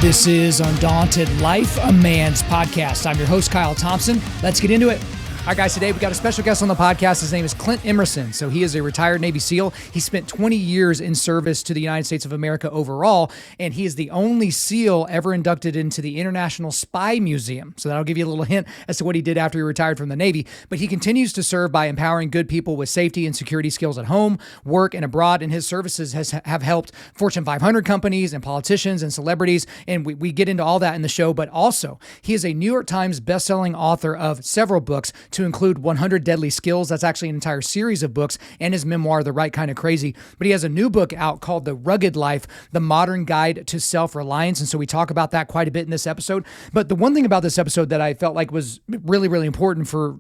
This is Undaunted.Life, a man's podcast. I'm your host, Kyle Thompson. Let's get into it. All right, guys, today we got a special guest on the podcast. His name is Clint Emerson. So he is a retired Navy SEAL. He spent 20 years in service to the United States of America overall, and he is the only SEAL ever inducted into the International Spy Museum. So that'll give you a little hint as to what he did after he retired from the Navy. But he continues to serve by empowering good people with safety and security skills at home, work, and abroad. And his services have helped Fortune 500 companies and politicians and celebrities. And we get into all that in the show. But also, he is a New York Times bestselling author of several books, to include 100 Deadly Skills. That's actually an entire series of books, and his memoir, The Right Kind of Crazy. But he has a new book out called The Rugged Life, The Modern Guide to Self-Reliance. And so we talk about that quite a bit in this episode. But the one thing about this episode that I felt like was really, really important for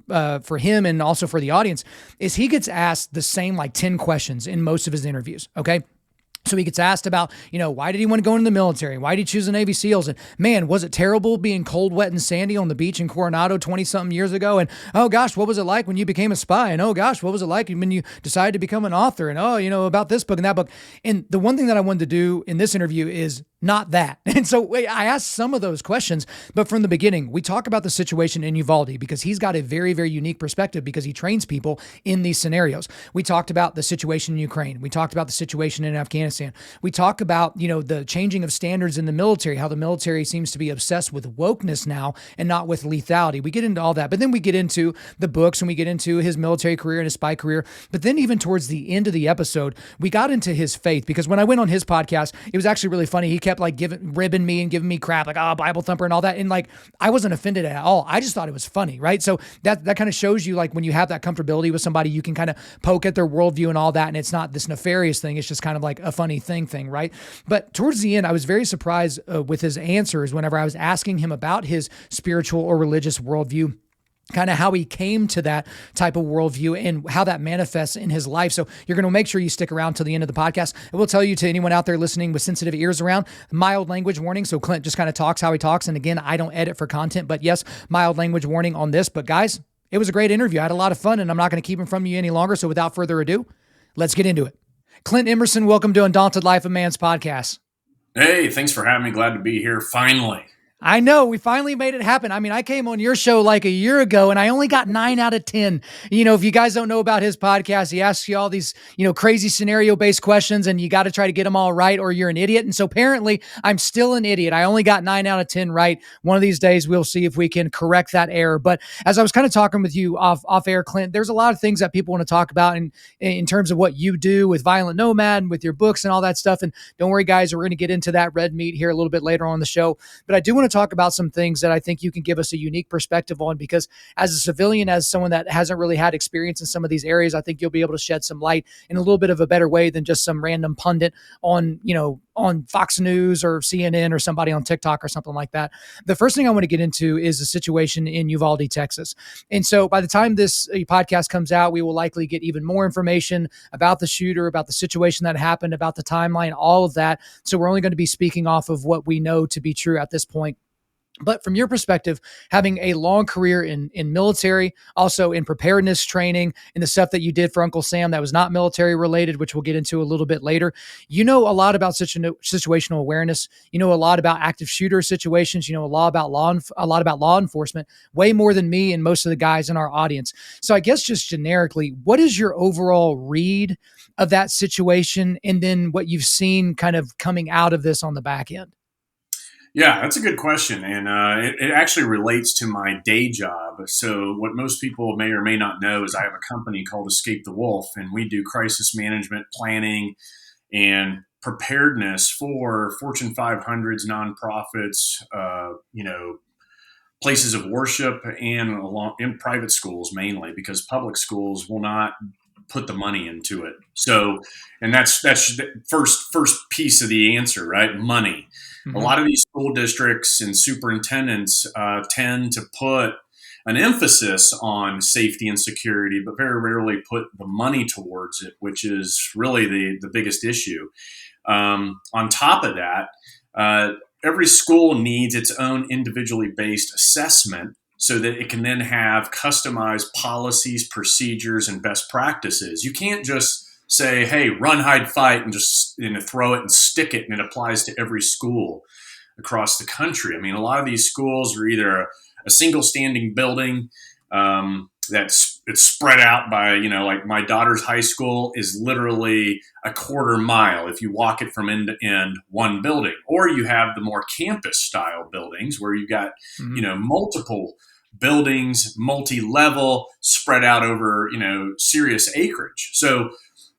him and also for the audience is he gets asked the same 10 questions in most of his interviews. Okay. So he gets asked about, why did he want to go into the military? Why did he choose the Navy SEALs? And man, was it terrible being cold, wet, and sandy on the beach in Coronado 20-something years ago? And oh gosh, what was it like when you became a spy? And oh gosh, what was it like when you decided to become an author? And about this book and that book. And the one thing that I wanted to do in this interview is not that. And so I asked some of those questions, but from the beginning, we talk about the situation in Uvalde because he's got a very, very unique perspective because he trains people in these scenarios. We talked about the situation in Ukraine. We talked about the situation in Afghanistan. We talk about, the changing of standards in the military, how the military seems to be obsessed with wokeness now and not with lethality. We get into all that, but then we get into the books and we get into his military career and his spy career. But then even towards the end of the episode, we got into his faith because when I went on his podcast, it was actually really funny. He kept ribbing me and giving me crap, Bible thumper and all that. And I wasn't offended at all. I just thought it was funny, right? So that kind of shows you when you have that comfortability with somebody, you can kind of poke at their worldview and all that. And it's not this nefarious thing. It's just kind of like a funny thing, right? But towards the end, I was very surprised with his answers whenever I was asking him about his spiritual or religious worldview, kind of how he came to that type of worldview and how that manifests in his life. So you're going to make sure you stick around till the end of the podcast. I will tell you, to anyone out there listening with sensitive ears around, mild language warning. So Clint just kind of talks how he talks. And again, I don't edit for content, but yes, mild language warning on this. But guys, it was a great interview. I had a lot of fun and I'm not going to keep him from you any longer. So without further ado, let's get into it. Clint Emerson, welcome to Undaunted.Life, a man's podcast. Hey, thanks for having me. Glad to be here finally. I know, we finally made it happen. I mean, I came on your show a year ago and I only got 9 out of 10. If you guys don't know about his podcast, he asks you all these, crazy scenario-based questions and you got to try to get them all right or you're an idiot. And so apparently I'm still an idiot. I only got 9 out of 10 right. One of these days we'll see if we can correct that error. But as I was kind of talking with you off air, Clint, there's a lot of things that people want to talk about in terms of what you do with Violent Nomad and with your books and all that stuff. And don't worry, guys, we're going to get into that red meat here a little bit later on the show. But I do want to talk about some things that I think you can give us a unique perspective on, because as a civilian, as someone that hasn't really had experience in some of these areas, I think you'll be able to shed some light in a little bit of a better way than just some random pundit on Fox News or CNN or somebody on TikTok or something like that. The first thing I want to get into is the situation in Uvalde, Texas. And so by the time this podcast comes out, we will likely get even more information about the shooter, about the situation that happened, about the timeline, all of that. So we're only going to be speaking off of what we know to be true at this point. But from your perspective, having a long career in military, also in preparedness training, and the stuff that you did for Uncle Sam that was not military related, which we'll get into a little bit later, you know a lot about situational awareness. You know a lot about active shooter situations. You know a lot about law enforcement, way more than me and most of the guys in our audience. So I guess just generically, what is your overall read of that situation, and then what you've seen kind of coming out of this on the back end? Yeah, that's a good question. And it actually relates to my day job. So what most people may or may not know is I have a company called Escape the Wolf, and we do crisis management planning and preparedness for Fortune 500s, nonprofits, places of worship, and in private schools mainly, because public schools will not put the money into it. So, and that's the first piece of the answer, right? Money. Mm-hmm. A lot of these school districts and superintendents tend to put an emphasis on safety and security, but very rarely put the money towards it, which is really the biggest issue. On top of that, every school needs its own individually based assessment so that it can then have customized policies, procedures, and best practices. You can't just say, hey, run, hide, fight, and just throw it and stick it, and it applies to every school across the country. I mean, a lot of these schools are either a single standing building it's spread out by, like my daughter's high school is literally a quarter mile if you walk it from end to end, one building. Or you have the more campus style buildings where you've got, multiple buildings, multi-level, spread out over, serious acreage. So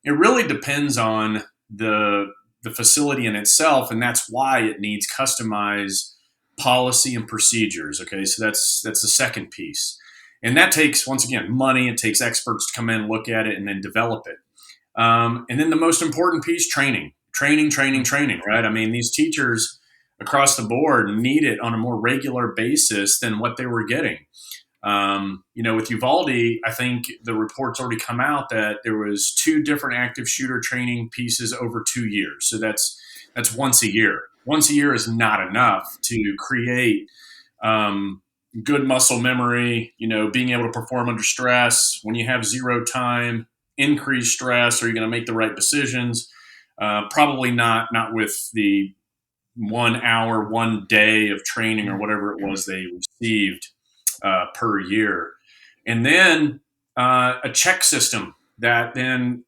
it really depends on the facility in itself, and that's why it needs customized policy and procedures. Okay, so that's the second piece. And that takes, once again, money. It takes experts to come in, look at it, and then develop it. And then the most important piece, training, right? I mean, these teachers across the board need it on a more regular basis than what they were getting. With Uvalde, I think the report's already come out that there was 2 different active shooter training pieces over 2 years. So that's once a year. Once a year is not enough to create good muscle memory, being able to perform under stress. When you have zero time, increased stress, are you going to make the right decisions? Probably not with the 1 hour, 1 day of training or whatever it was they received per year. And then a check system that then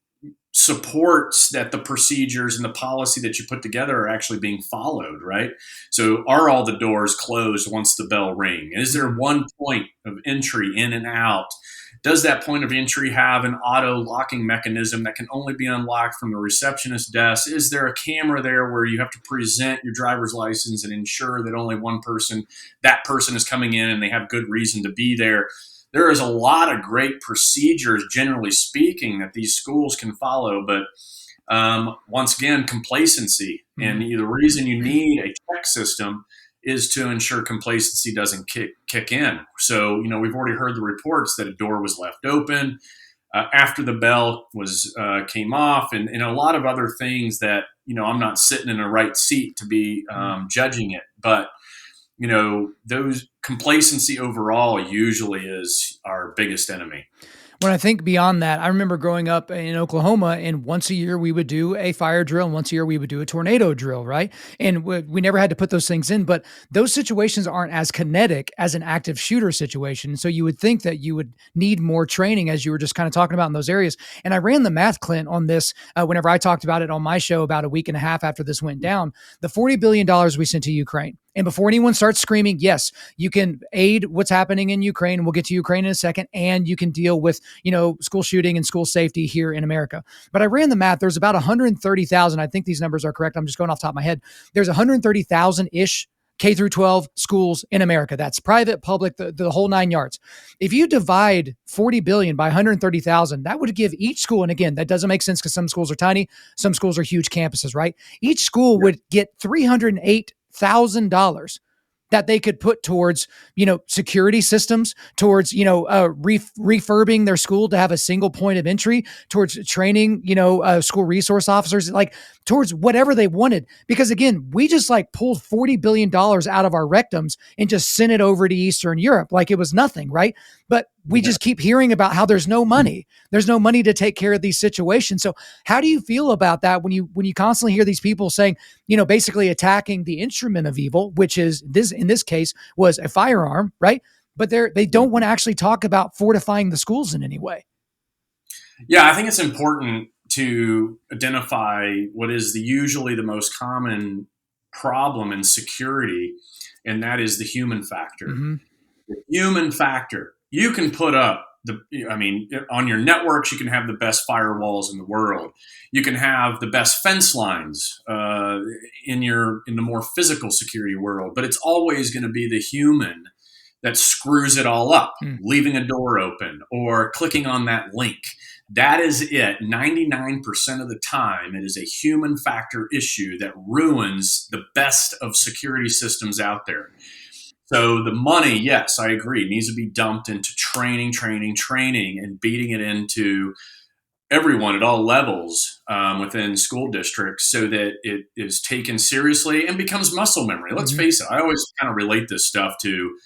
supports that the procedures and the policy that you put together are actually being followed, right? So are all the doors closed once the bell ring? Is there one point of entry in and out? Does that point of entry have an auto locking mechanism that can only be unlocked from the receptionist desk? Is there a camera there where you have to present your driver's license and ensure that only that person is coming in and they have good reason to be there? There is a lot of great procedures, generally speaking, that these schools can follow. But once again, complacency. And the reason you need a check system is to ensure complacency doesn't kick in. So, we've already heard the reports that a door was left open after the bell came off, and a lot of other things that, I'm not sitting in a right seat to be judging it. But those complacency overall usually is our biggest enemy. When I think beyond that, I remember growing up in Oklahoma, and once a year we would do a fire drill, and once a year we would do a tornado drill, right? And we never had to put those things in, but those situations aren't as kinetic as an active shooter situation. So you would think that you would need more training, as you were just kind of talking about in those areas. And I ran the math, Clint, on this whenever I talked about it on my show about a week and a half after this went down. The $40 billion we sent to Ukraine. And before anyone starts screaming, yes, you can aid what's happening in Ukraine. We'll get to Ukraine in a second. And you can deal with, school shooting and school safety here in America. But I ran the math. There's about 130,000. I think these numbers are correct. I'm just going off the top of my head. There's 130,000-ish K through 12 schools in America. That's private, public, the whole 9 yards. If you divide 40 billion by 130,000, that would give each school, and again, that doesn't make sense because some schools are tiny, some schools are huge campuses, right? Each school would get $308,000 that they could put towards, security systems, towards, refurbing their school to have a single point of entry, towards training, school resource officers, like towards whatever they wanted. Because again, we just pulled $40 billion out of our rectums and just sent it over to Eastern Europe like it was nothing, right? But we just keep hearing about how there's no money. There's no money to take care of these situations. So how do you feel about that when you constantly hear these people saying, basically attacking the instrument of evil, which is this, in this case, was a firearm, right? But they don't want to actually talk about fortifying the schools in any way. Yeah, I think it's important to identify what is usually the most common problem in security, and that is the human factor. Mm-hmm. The human factor. You can put up on your networks, you can have the best firewalls in the world. You can have the best fence lines in the more physical security world, but it's always going to be the human that screws it all up, leaving a door open or clicking on that link. That is it. 99% of the time, it is a human factor issue that ruins the best of security systems out there. So the money, yes, I agree, needs to be dumped into training, and beating it into everyone at all levels within school districts so that it is taken seriously and becomes muscle memory. Let's face it, I always kind of relate this stuff to,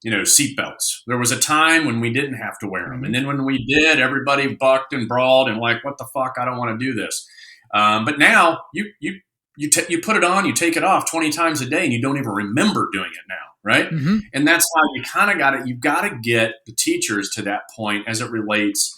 seatbelts. There was a time when we didn't have to wear them. And then when we did, everybody bucked and brawled and like, what the fuck? I don't want to do this. But now you put it on, you take it off 20 times a day and you don't even remember doing it now. Right. And that's how you kind of you've got to get the teachers to that point as it relates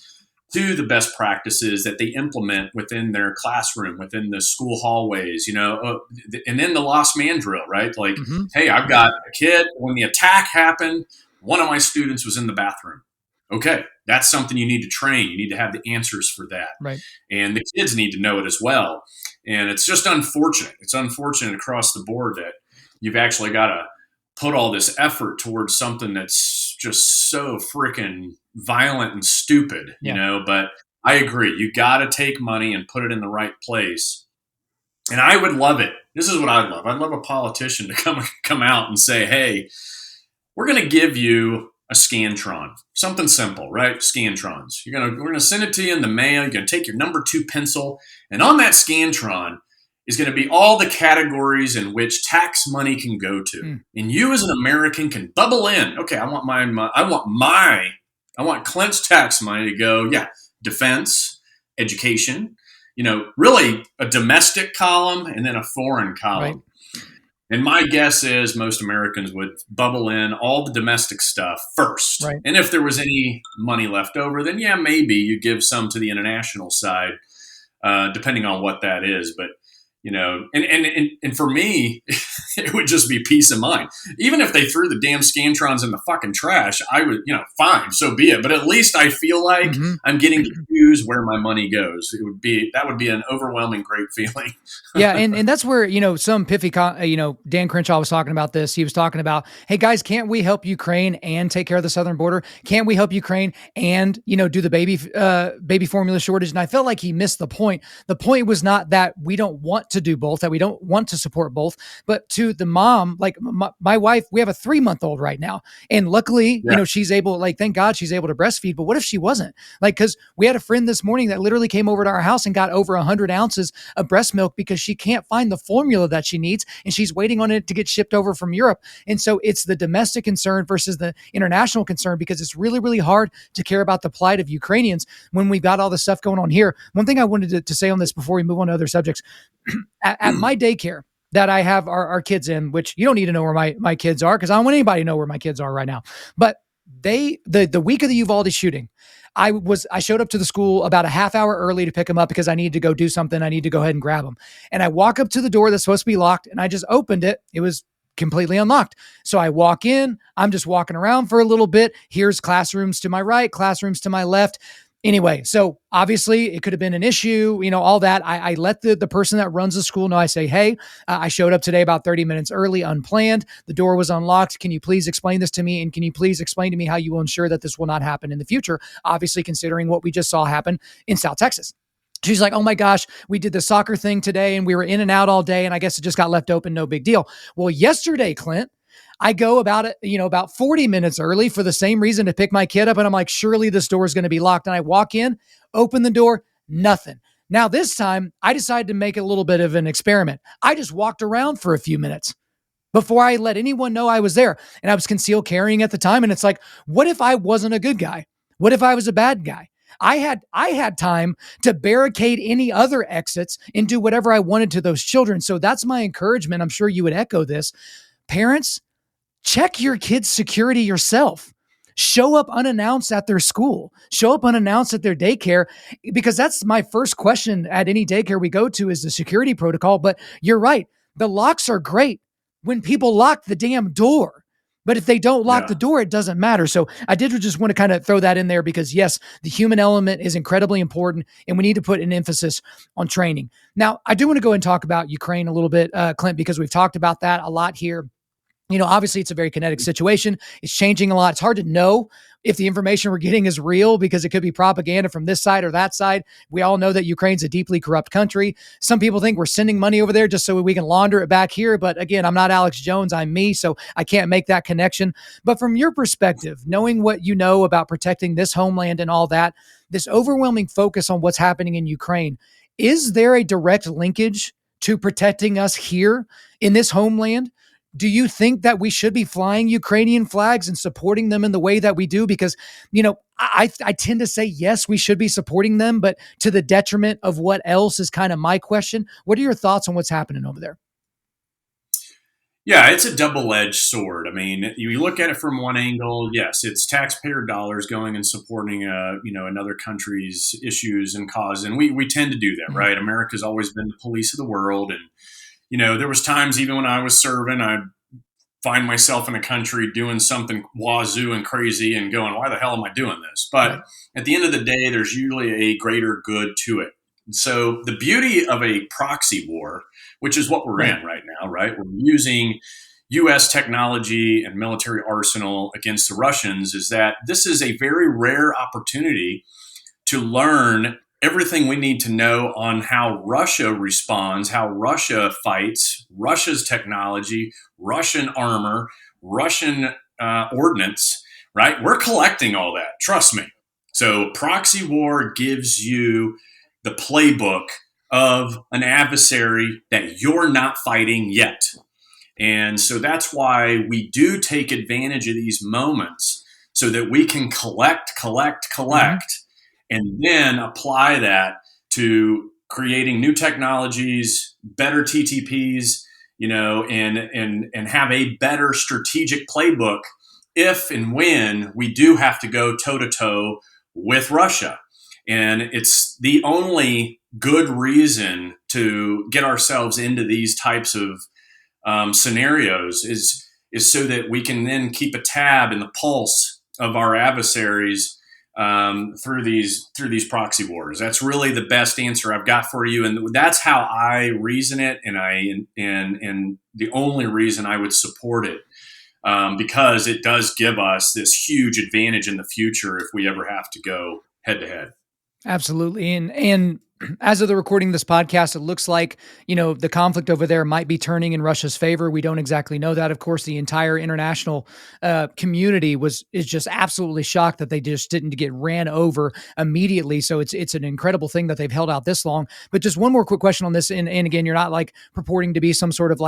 to the best practices that they implement within their classroom, within the school hallways, and then the lost man drill, right? Like, hey, I've got a kid. When the attack happened, one of my students was in the bathroom. Okay, that's something you need to train. You need to have the answers for that. Right. And the kids need to know it as well. And it's just unfortunate. It's unfortunate across the board that you've actually got to put all this effort towards something that's just so freaking violent and stupid, but I agree. You got to take money and put it in the right place. And I would love it. This is what I'd love. I'd love a politician to come out and say, hey, we're going to give you a Scantron, something simple, right? Scantrons. We're going to send it to you in the mail. You're going to take your number 2 pencil, and on that Scantron is going to be all the categories in which tax money can go to. And you as an American can bubble in. Okay, I want Clint's tax money to go, defense, education, really a domestic column and then a foreign column. Right. And my guess is most Americans would bubble in all the domestic stuff first. Right. And if there was any money left over, then maybe you give some to the international side, depending on what that is. But and for me, it would just be peace of mind. Even if they threw the damn Scantrons in the fucking trash, I would, fine, so be it. But at least I feel like I'm getting to choose where my money goes. That would be an overwhelming, great feeling. Yeah. And that's where, some piffy, Dan Crenshaw was talking about this. He was talking about, hey guys, can't we help Ukraine and take care of the southern border? Can't we help Ukraine and, do the baby formula shortage? And I felt like he missed the point. The point was not that we don't want to do both, that we don't want to support both, but to the mom, like my wife, we have a 3-month-old right now. And luckily, she's able, thank God she's able to breastfeed. But what if she wasn't? Cause we had a friend this morning that literally came over to our house and got over 100 ounces of breast milk because she can't find the formula that she needs. And she's waiting on it to get shipped over from Europe. And so it's the domestic concern versus the international concern, because it's really, really hard to care about the plight of Ukrainians when we've got all this stuff going on here. One thing I wanted to say on this before we move on to other subjects, at my daycare that I have our kids in, which you don't need to know where my kids are, because I don't want anybody to know where my kids are right now. But the week of the Uvalde shooting, I showed up to the school about a half hour early to pick them up because I needed to go do something. I need to go ahead and grab them. And I walk up to the door that's supposed to be locked, and I just opened it. It was completely unlocked. So I walk in, I'm just walking around for a little bit. Here's classrooms to my right, classrooms to my left. Anyway, so obviously it could have been an issue, all that. I let the person that runs the school know. I say, hey, I showed up today about 30 minutes early, unplanned. The door was unlocked. Can you please explain this to me? And can you please explain to me how you will ensure that this will not happen in the future? Obviously, considering what we just saw happen in South Texas. She's like, oh my gosh, we did the soccer thing today and we were in and out all day. And I guess it just got left open. No big deal. Well, yesterday, Clint, I go about 40 minutes early for the same reason to pick my kid up. And I'm like, surely this door is going to be locked. And I walk in, open the door, nothing. Now this time I decided to make a little bit of an experiment. I just walked around for a few minutes before I let anyone know I was there. And I was concealed carrying at the time. And it's like, what if I wasn't a good guy? What if I was a bad guy? I had time to barricade any other exits and do whatever I wanted to those children. So that's my encouragement. I'm sure you would echo this. Parents, check your kids' security yourself. Show up unannounced at their school. Show up unannounced at their daycare, because that's my first question at any daycare we go to is the security protocol. But you're right. The locks are great when people lock the damn door. But if they don't lock the door, it doesn't matter. So I did just want to kind of throw that in there because, yes, the human element is incredibly important, and we need to put an emphasis on training. Now, I do want to go and talk about Ukraine a little bit, Clint, because we've talked about that a lot here. Obviously it's a very kinetic situation. It's changing a lot. It's hard to know if the information we're getting is real because it could be propaganda from this side or that side. We all know that Ukraine's a deeply corrupt country. Some people think we're sending money over there just so we can launder it back here. But again, I'm not Alex Jones. I'm me. So I can't make that connection. But from your perspective, knowing what you know about protecting this homeland and all that, this overwhelming focus on what's happening in Ukraine. Is there a direct linkage to protecting us here in this homeland? Do you think that we should be flying Ukrainian flags and supporting them in the way that we do? Because, I tend to say, yes, we should be supporting them, but to the detriment of what else is kind of my question. What are your thoughts on what's happening over there? Yeah, it's a double-edged sword. I mean, you look at it from one angle, yes, it's taxpayer dollars going and supporting, another country's issues and cause, and we tend to do that, right? America's always been the police of the world, and there was times even when I was serving, I'd find myself in a country doing something wazoo and crazy and going, "Why the hell am I doing this?" But at the end of the day, there's usually a greater good to it. So the beauty of a proxy war, which is what we're in right now, right? We're using U.S. technology and military arsenal against the Russians, is that this is a very rare opportunity to learn everything we need to know on how Russia responds, how Russia fights, Russia's technology, Russian armor, Russian ordnance, right? We're collecting all that. Trust me. So proxy war gives you the playbook of an adversary that you're not fighting yet. And so that's why we do take advantage of these moments so that we can collect, and then apply that to creating new technologies, better TTPs, and have a better strategic playbook if and when we do have to go toe to toe with Russia. And it's the only good reason to get ourselves into these types of scenarios is so that we can then keep a tab in the pulse of our adversaries through these proxy wars. That's really the best answer I've got for you, and that's how I reason it, and the only reason I would support it, because it does give us this huge advantage in the future if we ever have to go head to head. Absolutely. And as of the recording of this podcast, it looks like, the conflict over there might be turning in Russia's favor. We don't exactly know that. Of course, the entire international community is just absolutely shocked that they just didn't get ran over immediately. So it's an incredible thing that they've held out this long. But just one more quick question on this. And again, you're not like purporting to be some sort of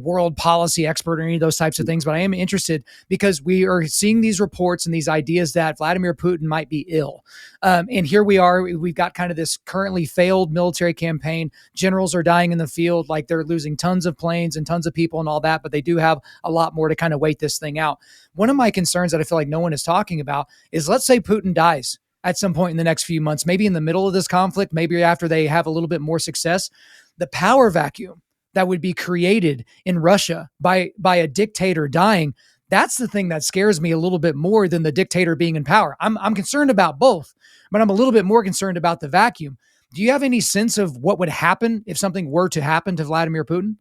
world policy expert or any of those types of things, but I am interested because we are seeing these reports and these ideas that Vladimir Putin might be ill. And here we are, we've got kind of this currently failed military campaign. Generals are dying in the field, like they're losing tons of planes and tons of people and all that, but they do have a lot more to kind of wait this thing out. One of my concerns that I feel like no one is talking about is, let's say Putin dies at some point in the next few months, maybe in the middle of this conflict, maybe after they have a little bit more success. The power vacuum that would be created in Russia by a dictator dying, that's the thing that scares me a little bit more than the dictator being in power. I'm concerned about both, but I'm a little bit more concerned about the vacuum. Do you have any sense of what would happen if something were to happen to Vladimir Putin?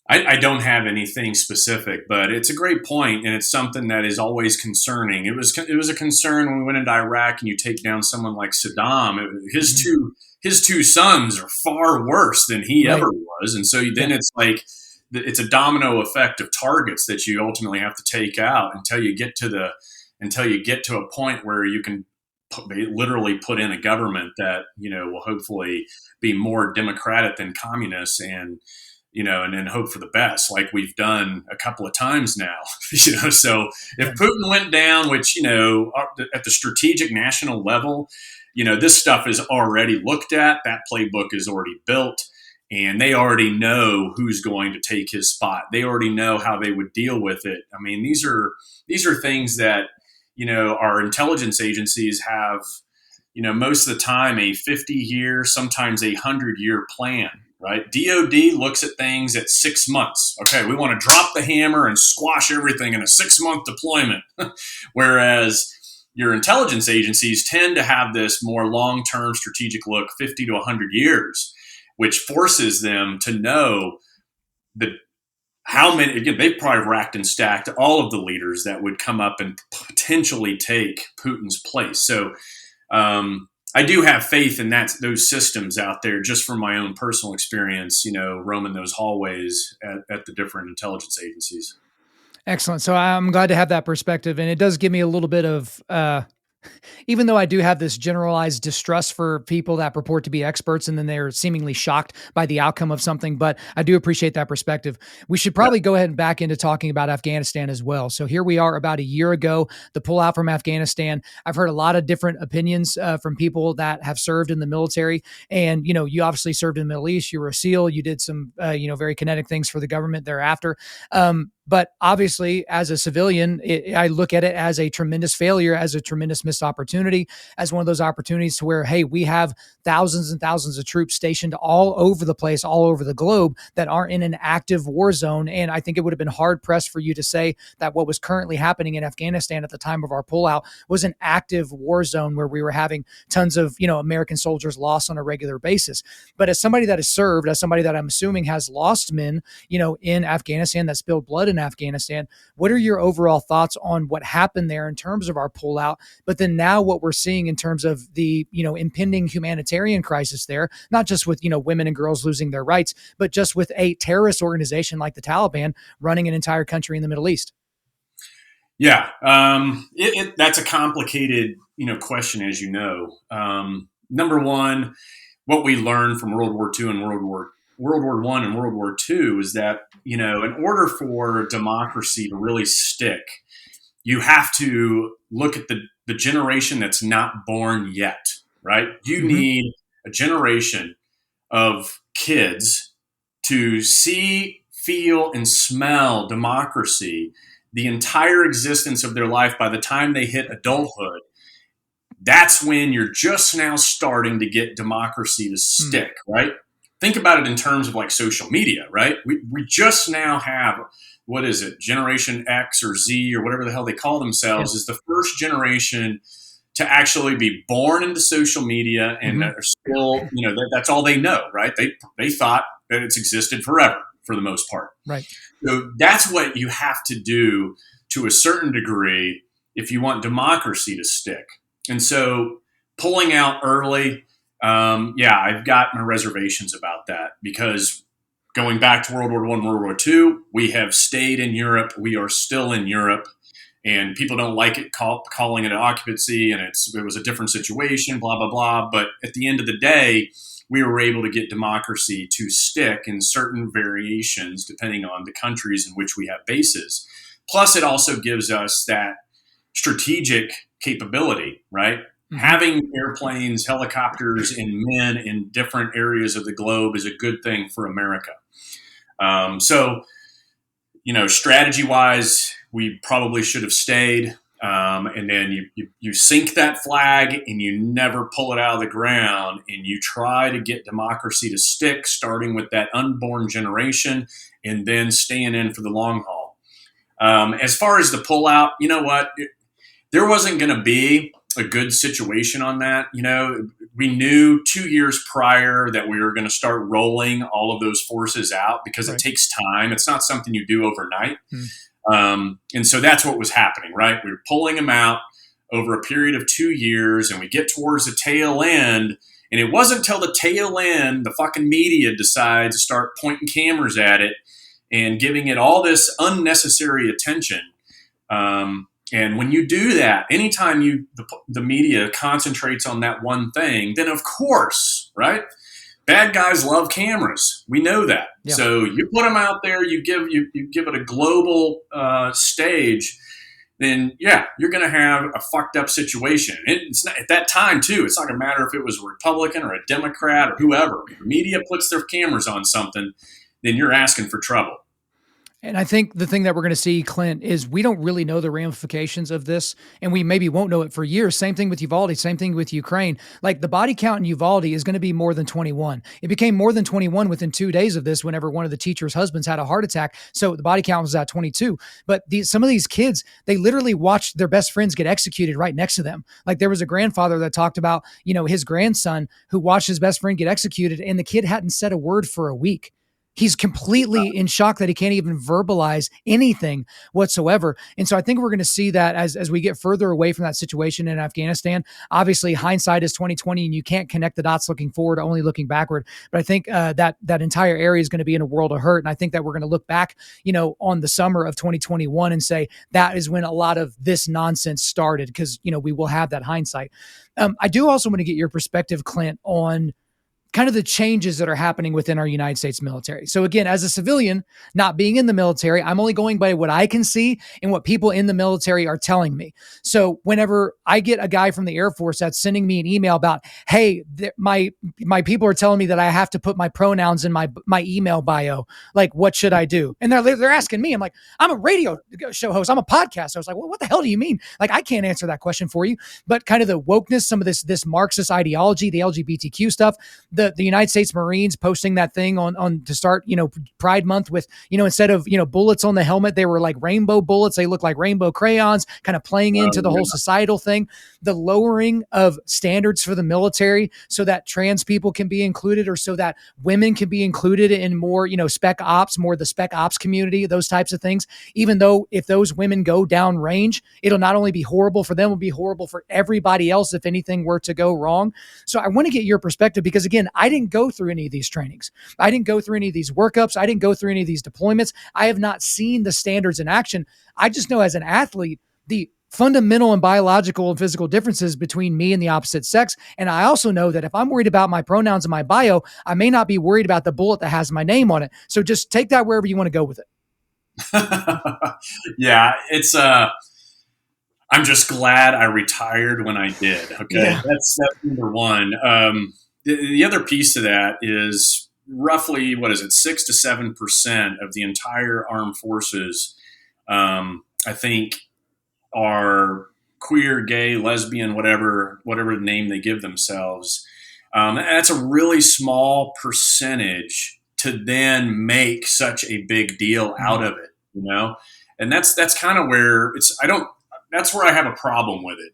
I don't have anything specific, but it's a great point, and it's something that is always concerning. It was a concern when we went into Iraq, and you take down someone like Saddam. His two sons are far worse than he ever was, and so then it's like it's a domino effect of targets that you ultimately have to take out until you get to a point where you can literally put in a government that will hopefully be more democratic than communist, and then hope for the best, like we've done a couple of times now. So if Putin went down, which at the strategic national level, this stuff is already looked at. That playbook is already built, and they already know who's going to take his spot. They already know how they would deal with it. I mean, these are things that our intelligence agencies have, most of the time a 50-year, sometimes a 100-year plan, right? DOD looks at things at 6 months. Okay, we want to drop the hammer and squash everything in a 6-month deployment. Whereas your intelligence agencies tend to have this more long-term strategic look, 50 to 100 years, which forces them to know how many, again, they've probably racked and stacked all of the leaders that would come up and potentially take Putin's place. So I do have faith in those systems out there, just from my own personal experience, roaming those hallways at the different intelligence agencies. Excellent. So I'm glad to have that perspective. And it does give me a little bit of even though I do have this generalized distrust for people that purport to be experts and then they're seemingly shocked by the outcome of something, but I do appreciate that perspective. We should probably go ahead and back into talking about Afghanistan as well. So here we are about a year ago, the pullout from Afghanistan. I've heard a lot of different opinions from people that have served in the military. And, you obviously served in the Middle East. You were a SEAL. You did some, very kinetic things for the government thereafter. But obviously, as a civilian, I look at it as a tremendous failure, as a tremendous missed opportunity, as one of those opportunities to where, hey, we have thousands and thousands of troops stationed all over the place, all over the globe that aren't in an active war zone. And I think it would have been hard pressed for you to say that what was currently happening in Afghanistan at the time of our pullout was an active war zone where we were having tons of, American soldiers lost on a regular basis. But as somebody that has served, as somebody that I'm assuming has lost men, in Afghanistan, that spilled blood in Afghanistan, what are your overall thoughts on what happened there in terms of our pullout? But then now what we're seeing in terms of the, impending humanitarian crisis there, not just with, women and girls losing their rights, but just with a terrorist organization like the Taliban running an entire country in the Middle East. Yeah. That's a complicated, question, as you know. Number one, what we learned from World War II and World War I and World War II is that, in order for democracy to really stick, you have to look at the generation that's not born yet, right? You need a generation of kids to see, feel, and smell democracy the entire existence of their life. By the time they hit adulthood, that's when you're just now starting to get democracy to stick, right? Think about it in terms of like social media, right? We just now have, what is it, Generation X or Z or whatever the hell they call themselves, is the first generation to actually be born into social media, and they're still, that's all they know, right? They thought that it's existed forever for the most part. Right. So that's what you have to do to a certain degree if you want democracy to stick. And so pulling out early, I've got my reservations about that, because going back to World War I, World War II, we have stayed in Europe. We are still in Europe, and people don't like it calling it an occupancy, and it was a different situation, blah, blah, blah. But at the end of the day, we were able to get democracy to stick in certain variations depending on the countries in which we have bases. Plus, it also gives us that strategic capability, right? Having airplanes, helicopters, and men in different areas of the globe is a good thing for America. Strategy-wise, we probably should have stayed. And then you sink that flag and you never pull it out of the ground, and you try to get democracy to stick, starting with that unborn generation and then staying in for the long haul. As far as the pullout, you know what? There wasn't going to be a good situation on that. We knew 2 years prior that we were going to start rolling all of those forces out, because it takes time. It's not something you do overnight. And so that's what was happening, right? We were pulling them out over a period of 2 years, and we get towards the tail end. And it wasn't until the tail end, the fucking media decides to start pointing cameras at it and giving it all this unnecessary attention. And when you do that, anytime the media concentrates on that one thing, then of course, right? Bad guys love cameras. We know that. Yeah. So you put them out there, you give it a global stage, then you're going to have a fucked up situation. It's not, at that time too, it's not going to matter if it was a Republican or a Democrat or whoever. If the media puts their cameras on something, then you're asking for trouble. And I think the thing that we're going to see, Clint, is we don't really know the ramifications of this, and we maybe won't know it for years. Same thing with Uvalde, same thing with Ukraine. Like, the body count in Uvalde is going to be more than 21. It became more than 21 within 2 days of this, whenever one of the teachers' husbands had a heart attack. So the body count was at 22. But some of these kids, they literally watched their best friends get executed right next to them. Like, there was a grandfather that talked about, his grandson who watched his best friend get executed, and the kid hadn't said a word for a week. He's completely in shock that he can't even verbalize anything whatsoever. And so I think we're going to see that as we get further away from that situation in Afghanistan. Obviously, hindsight is 2020, and you can't connect the dots looking forward, only looking backward. But I think that entire area is going to be in a world of hurt. And I think that we're going to look back, on the summer of 2021 and say that is when a lot of this nonsense started, because, we will have that hindsight. I do also want to get your perspective, Clint, on kind of the changes that are happening within our United States military. So again, as a civilian, not being in the military, I'm only going by what I can see and what people in the military are telling me. So whenever I get a guy from the Air Force that's sending me an email about, hey, my people are telling me that I have to put my pronouns in my email bio, like, what should I do? And they're asking me, I'm like, I'm a radio show host, I'm a podcast. I was like, well, what the hell do you mean? Like, I can't answer that question for you. But kind of the wokeness, some of this Marxist ideology, the LGBTQ stuff, the United States Marines posting that thing on to start, Pride Month with, instead of, bullets on the helmet, they were like rainbow bullets. They look like rainbow crayons, kind of playing into the whole societal thing. The lowering of standards for the military so that trans people can be included, or so that women can be included in more, spec ops, more the spec ops community, those types of things. Even though if those women go down range, it'll not only be horrible for them, it'll be horrible for everybody else if anything were to go wrong. So I want to get your perspective, because again, I didn't go through any of these trainings. I didn't go through any of these workups. I didn't go through any of these deployments. I have not seen the standards in action. I just know as an athlete, the fundamental and biological and physical differences between me and the opposite sex. And I also know that if I'm worried about my pronouns in my bio, I may not be worried about the bullet that has my name on it. So just take that wherever you want to go with it. Yeah, it's I'm just glad I retired when I did. Okay, yeah. That's number one. The other piece of that is roughly, 6 to 7% of the entire armed forces, I think, are queer, gay, lesbian, whatever name they give themselves. That's a really small percentage to then make such a big deal out of it, and that's kind of where that's where I have a problem with it.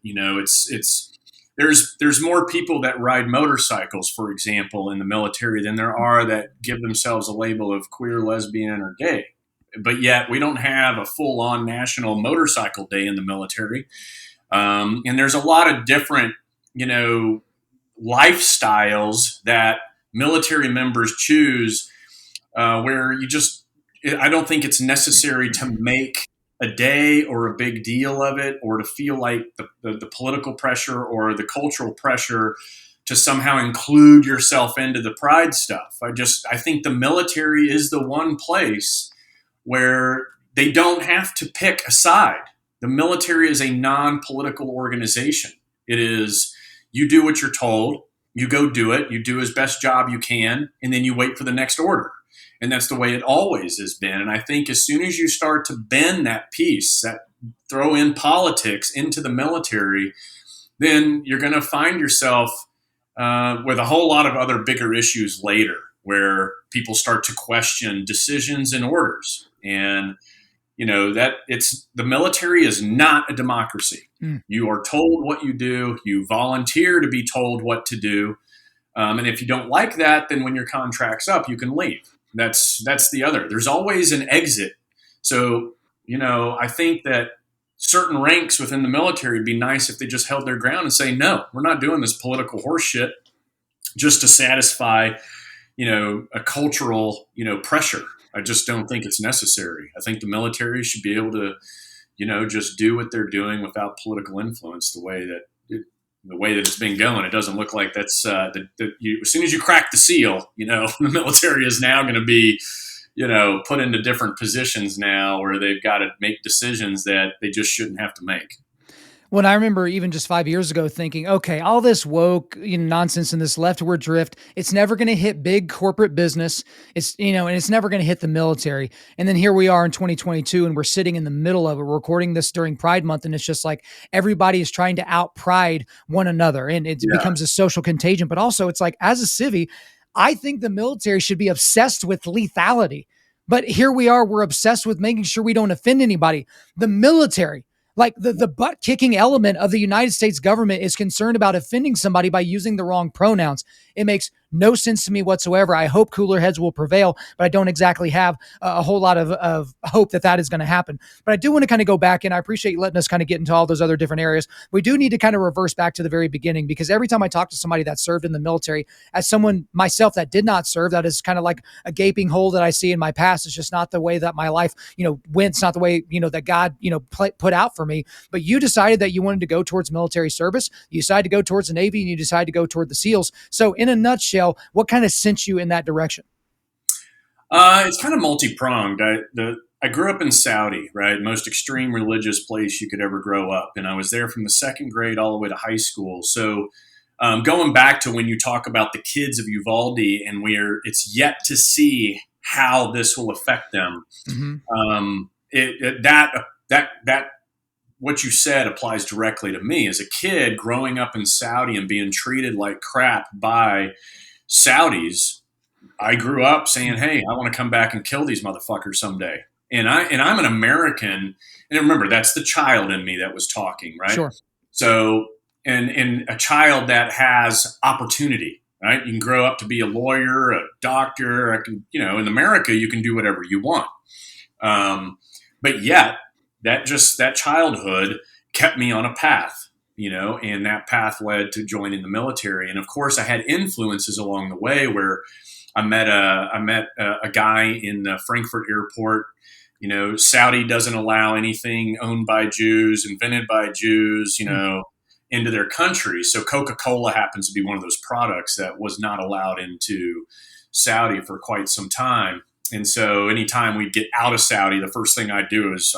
There's more people that ride motorcycles, for example, in the military than there are that give themselves a label of queer, lesbian, or gay. But yet we don't have a full-on national motorcycle day in the military. And there's a lot of different, lifestyles that military members choose where I don't think it's necessary to make a day or a big deal of it, or to feel like the political pressure or the cultural pressure to somehow include yourself into the pride stuff. I think the military is the one place where they don't have to pick a side. The military is a non-political organization. It is, you do what you're told, you go do it, you do as best job you can, and then you wait for the next order. And that's the way it always has been. And I think as soon as you start to bend that piece, that throw in politics into the military, then you're going to find yourself with a whole lot of other bigger issues later, where people start to question decisions and orders. And, that the military is not a democracy. You are told what you do. You volunteer to be told what to do. And if you don't like that, then when your contract's up, you can leave. That's the other. There's always an exit. So, I think that certain ranks within the military would be nice if they just held their ground and say, no, we're not doing this political horse shit just to satisfy, a cultural, pressure. I just don't think it's necessary. I think the military should be able to, just do what they're doing without political influence the way that it's been going. It doesn't look like that's as soon as you crack the seal, the military is now going to be, put into different positions now where they've got to make decisions that they just shouldn't have to make. When I remember even just 5 years ago thinking, okay, all this woke nonsense and this leftward drift, it's never going to hit big corporate business. It's, and it's never going to hit the military. And then here we are in 2022 and we're sitting in the middle of it. We're recording this during Pride Month. And it's just like everybody is trying to out pride one another. And it becomes a social contagion. But also it's like, as a civvy, I think the military should be obsessed with lethality. But here we are, we're obsessed with making sure we don't offend anybody. The military, Like the butt kicking element of the United States government is concerned about offending somebody by using the wrong pronouns. It makes no sense to me whatsoever. I hope cooler heads will prevail, but I don't exactly have a whole lot of hope that is going to happen. But I do want to kind of go back, and I appreciate you letting us kind of get into all those other different areas. We do need to kind of reverse back to the very beginning, because every time I talk to somebody that served in the military, as someone myself that did not serve, that is kind of like a gaping hole that I see in my past. It's just not the way that my life, went. It's not the way, that God, put out for me. But you decided that you wanted to go towards military service. You decided to go towards the Navy, and you decided to go toward the SEALs. So in a nutshell, what kind of sent you in that direction? It's kind of multi-pronged. I grew up in Saudi, right? Most extreme religious place you could ever grow up. And I was there from the second grade all the way to high school. So going back to when you talk about the kids of Uvalde and where it's yet to see how this will affect them. Mm-hmm. That what you said applies directly to me. As a kid growing up in Saudi and being treated like crap by Saudis, I grew up saying, "Hey, I want to come back and kill these motherfuckers someday." And I'm an American, and remember, that's the child in me that was talking, right? Sure. So, and a child that has opportunity, right? You can grow up to be a lawyer, a doctor. In America, you can do whatever you want. But yet, that childhood kept me on a path, and that path led to joining the military. And of course, I had influences along the way where I met a guy in the Frankfurt airport. Saudi doesn't allow anything owned by Jews, invented by Jews, into their country. So Coca-Cola happens to be one of those products that was not allowed into Saudi for quite some time. And so anytime we'd get out of Saudi, the first thing I'd do is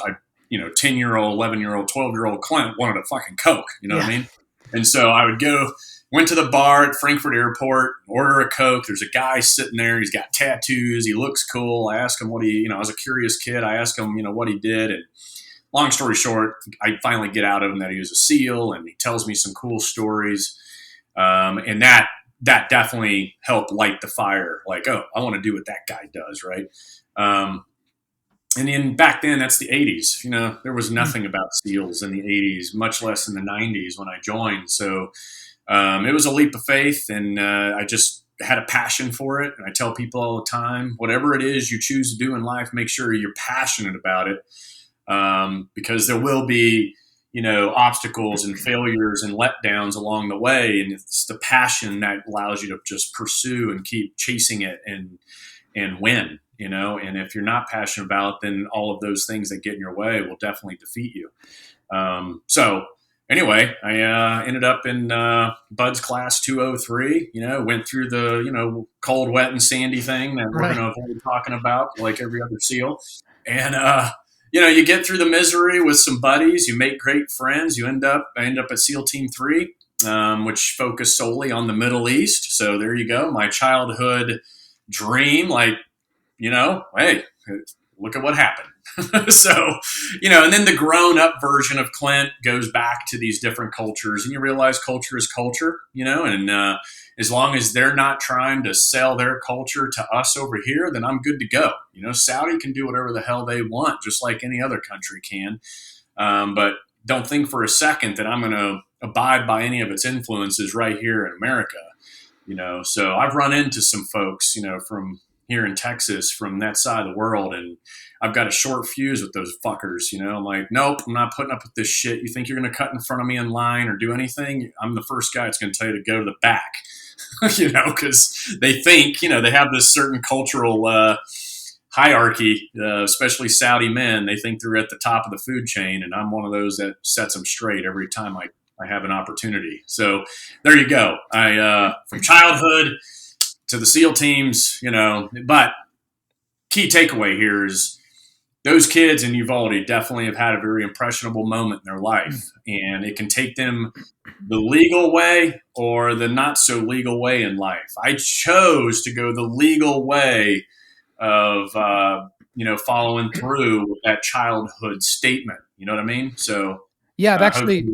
10-year-old, 11-year-old, 12-year-old Clint wanted a fucking Coke. You know what I mean? And so I went to the bar at Frankfurt Airport, order a Coke. There's a guy sitting there. He's got tattoos. He looks cool. I asked him I was a curious kid. I asked him, what he did. And long story short, I finally get out of him that he was a SEAL, and he tells me some cool stories. And that definitely helped light the fire. Like, oh, I want to do what that guy does, right? And then back then, that's the 80s. There was nothing about SEALs in the 80s, much less in the 90s when I joined. So it was a leap of faith, and I just had a passion for it. And I tell people all the time, whatever it is you choose to do in life, make sure you're passionate about it, because there will be, obstacles and failures and letdowns along the way. And it's the passion that allows you to just pursue and keep chasing it and win. And if you're not passionate about it, then all of those things that get in your way will definitely defeat you. So anyway, I ended up in Bud's class 203, went through the, cold, wet, and sandy thing that we're going to avoid talking about like every other SEAL. And, you get through the misery with some buddies, you make great friends. I end up at SEAL Team 3, which focused solely on the Middle East. So there you go. My childhood dream, hey, look at what happened. So, and then the grown up version of Clint goes back to these different cultures, and you realize culture is culture, and as long as they're not trying to sell their culture to us over here, then I'm good to go. Saudi can do whatever the hell they want, just like any other country can. But don't think for a second that I'm going to abide by any of its influences right here in America. So I've run into some folks, from here in Texas, from that side of the world, and I've got a short fuse with those fuckers. I'm like, nope, I'm not putting up with this shit. You think you're going to cut in front of me in line or do anything? I'm the first guy that's going to tell you to go to the back, because they think, they have this certain cultural hierarchy, especially Saudi men. They think they're at the top of the food chain, and I'm one of those that sets them straight every time I have an opportunity. So there you go. From childhood to the SEAL teams, but key takeaway here is those kids in Uvalde definitely have had a very impressionable moment in their life, and it can take them the legal way or the not so legal way in life. I chose to go the legal way of, following through with that childhood statement. You know what I mean? So yeah, I've actually,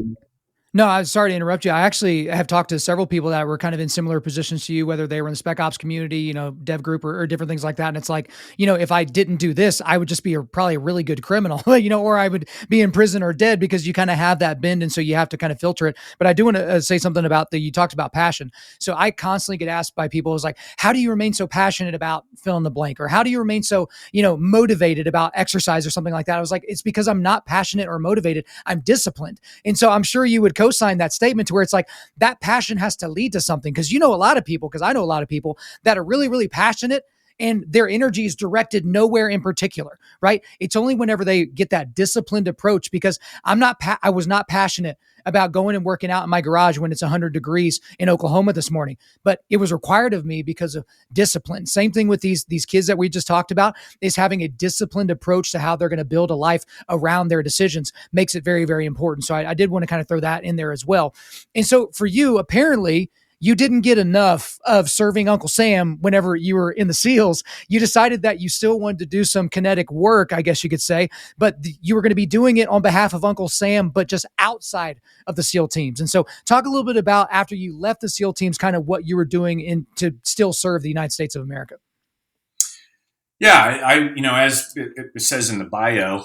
No, I'm sorry to interrupt you. I actually have talked to several people that were kind of in similar positions to you, whether they were in the spec ops community, dev group or different things like that. And it's like, if I didn't do this, I would just be probably a really good criminal, or I would be in prison or dead, because you kind of have that bend. And so you have to kind of filter it. But I do want to say something about you talked about passion. So I constantly get asked by people, it's like, how do you remain so passionate about fill in the blank? Or how do you remain so, motivated about exercise or something like that? I was like, it's because I'm not passionate or motivated. I'm disciplined. And so I'm sure you would co-sign that statement, to where it's like that passion has to lead to something. Because a lot of people, because I know a lot of people that are really, really passionate, and their energy is directed nowhere in particular, right? It's only whenever they get that disciplined approach, because I was not passionate about going and working out in my garage when it's 100 degrees in Oklahoma this morning, but it was required of me because of discipline. Same thing with these kids that we just talked about, is having a disciplined approach to how they're going to build a life around their decisions makes it very, very important. So I did want to kind of throw that in there as well. And so for you, apparently, you didn't get enough of serving Uncle Sam whenever you were in the SEALs. You decided that you still wanted to do some kinetic work, I guess you could say, but you were going to be doing it on behalf of Uncle Sam, but just outside of the SEAL teams. And so talk a little bit about, after you left the SEAL teams, kind of what you were doing to still serve the United States of America. Yeah, as it says in the bio,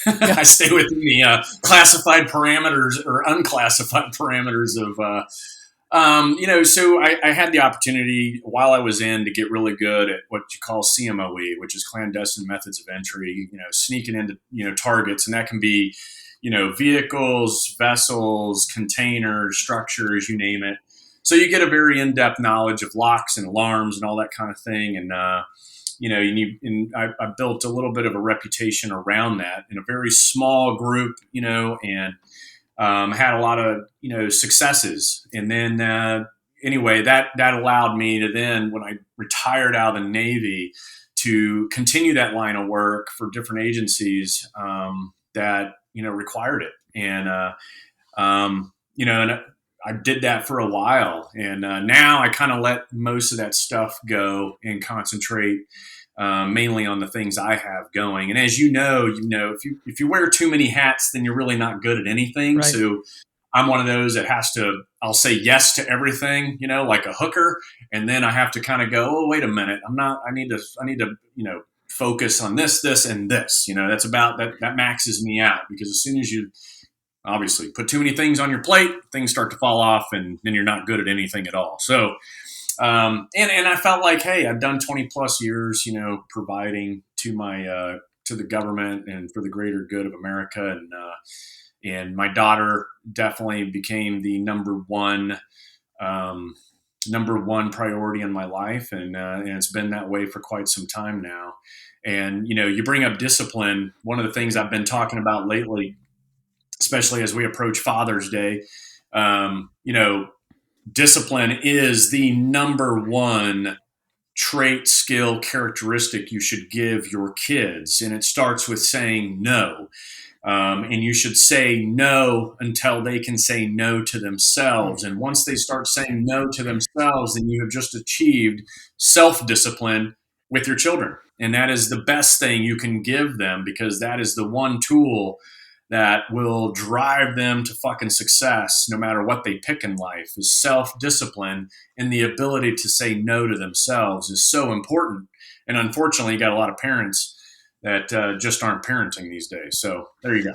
I stay within the classified parameters or unclassified parameters of so I had the opportunity while I was in to get really good at what you call CMOE, which is clandestine methods of entry, sneaking into, targets. And that can be, vehicles, vessels, containers, structures, you name it. So you get a very in-depth knowledge of locks and alarms and all that kind of thing. And, I built a little bit of a reputation around that in a very small group, and had a lot of, successes. And then, anyway, that allowed me to then, when I retired out of the Navy, to continue that line of work for different agencies that, required it. And, and I did that for a while. And now I kind of let most of that stuff go and concentrate mainly on the things I have going. And as if you wear too many hats, then you're really not good at anything. Right. So I'm one of those that I'll say yes to everything, like a hooker. And then I have to kind of go, oh, wait a minute. I need to, focus on this, and this, that's about that maxes me out, because as soon as you obviously put too many things on your plate, things start to fall off, and then you're not good at anything at all. So, and I felt like, hey, I've done 20 plus years, providing to to the government and for the greater good of America. And my daughter definitely became the number one priority in my life. And it's been that way for quite some time now. And, you bring up discipline. One of the things I've been talking about lately, especially as we approach Father's Day, discipline is the number one trait, skill, characteristic you should give your kids. And it starts with saying no. And you should say no until they can say no to themselves. And once they start saying no to themselves, then you have just achieved self-discipline with your children. And that is the best thing you can give them, because that is the one tool that will drive them to fucking success no matter what they pick in life. Is self-discipline, and the ability to say no to themselves is so important. And unfortunately, you got a lot of parents that just aren't parenting these days. So there you go.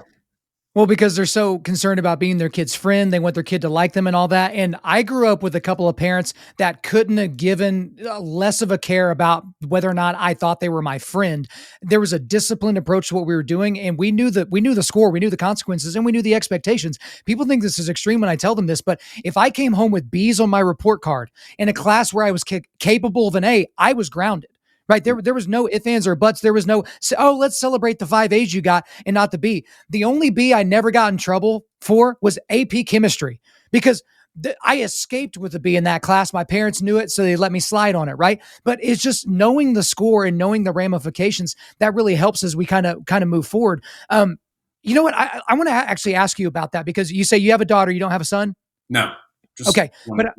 Well, because they're so concerned about being their kid's friend. They want their kid to like them and all that. And I grew up with a couple of parents that couldn't have given less of a care about whether or not I thought they were my friend. There was a disciplined approach to what we were doing. And we knew the score, we knew the consequences, and we knew the expectations. People think this is extreme when I tell them this, but if I came home with B's on my report card in a class where I was capable of an A, I was grounded. Right. There was no ifs, ands, or buts. There was no, oh, let's celebrate the 5 A's you got and not the B. The only B I never got in trouble for was AP chemistry, because I escaped with a B in that class. My parents knew it, so they let me slide on it. Right. But it's just knowing the score and knowing the ramifications that really helps as we kind of move forward. You know what? I want to actually ask you about that, because you say you have a daughter, you don't have a son? No. Okay. But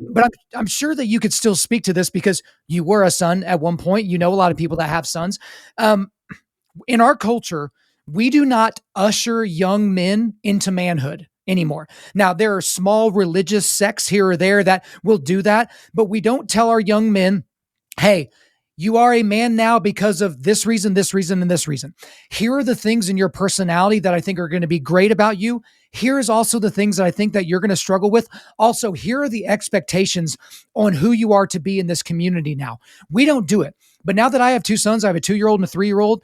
I'm sure that you could still speak to this, because you were a son at one point. You know a lot of people that have sons. In our culture, we do not usher young men into manhood. anymore. Now, there are small religious sects here or there that will do that, but we don't tell our young men, hey, you are a man now because of this reason, this reason, and this reason. Here are the things in your personality that I think are going to be great about you. Here's also the things that I think that you're going to struggle with. Also, here are the expectations on who you are to be in this community now. We don't do it. But now that I have two sons, I have a 2-year-old and a 3-year-old,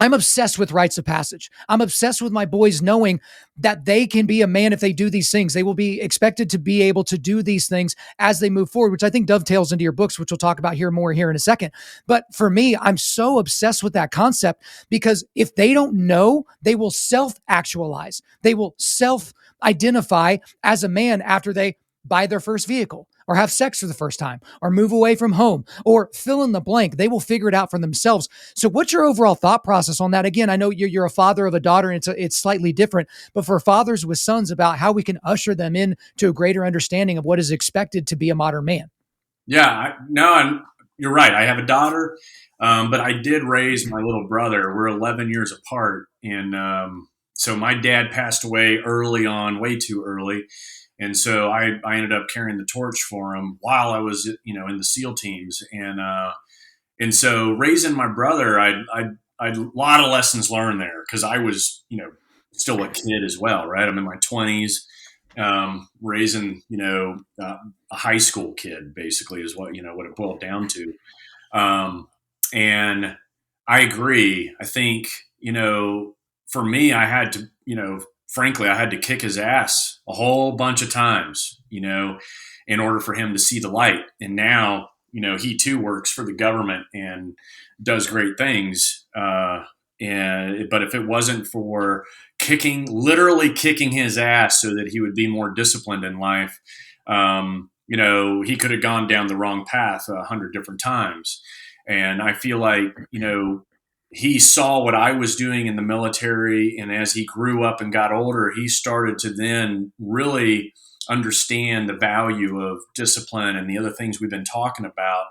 I'm obsessed with rites of passage. I'm obsessed with my boys knowing that they can be a man if they do these things. They will be expected to be able to do these things as they move forward, which I think dovetails into your books, which we'll talk about here more here in a second. But for me, I'm so obsessed with that concept because if they don't know, they will self-actualize. They will self-identify as a man after they buy their first vehicle or have sex for the first time or move away from home or fill in the blank. They will figure it out for themselves. So what's your overall thought process on that? Again, I know you're a father of a daughter and it's slightly different, but for fathers with sons about how we can usher them in to a greater understanding of what is expected to be a modern man. Yeah, you're right. I have a daughter, but I did raise my little brother. We're 11 years apart. And so my dad passed away early on, way too early. And so I ended up carrying the torch for him while I was, in the SEAL teams. And so raising my brother, I a lot of lessons learned there because I was, still a kid as well, right? I'm in my 20s, raising, a high school kid basically is what it boiled down to. And I agree. I think, for me, I had to, frankly, I had to kick his ass a whole bunch of times, in order for him to see the light. And now, he too works for the government and does great things. But if it wasn't for literally kicking his ass so that he would be more disciplined in life, he could have gone down the wrong path 100 different times. And I feel like, he saw what I was doing in the military. And as he grew up and got older, he started to then really understand the value of discipline and the other things we've been talking about,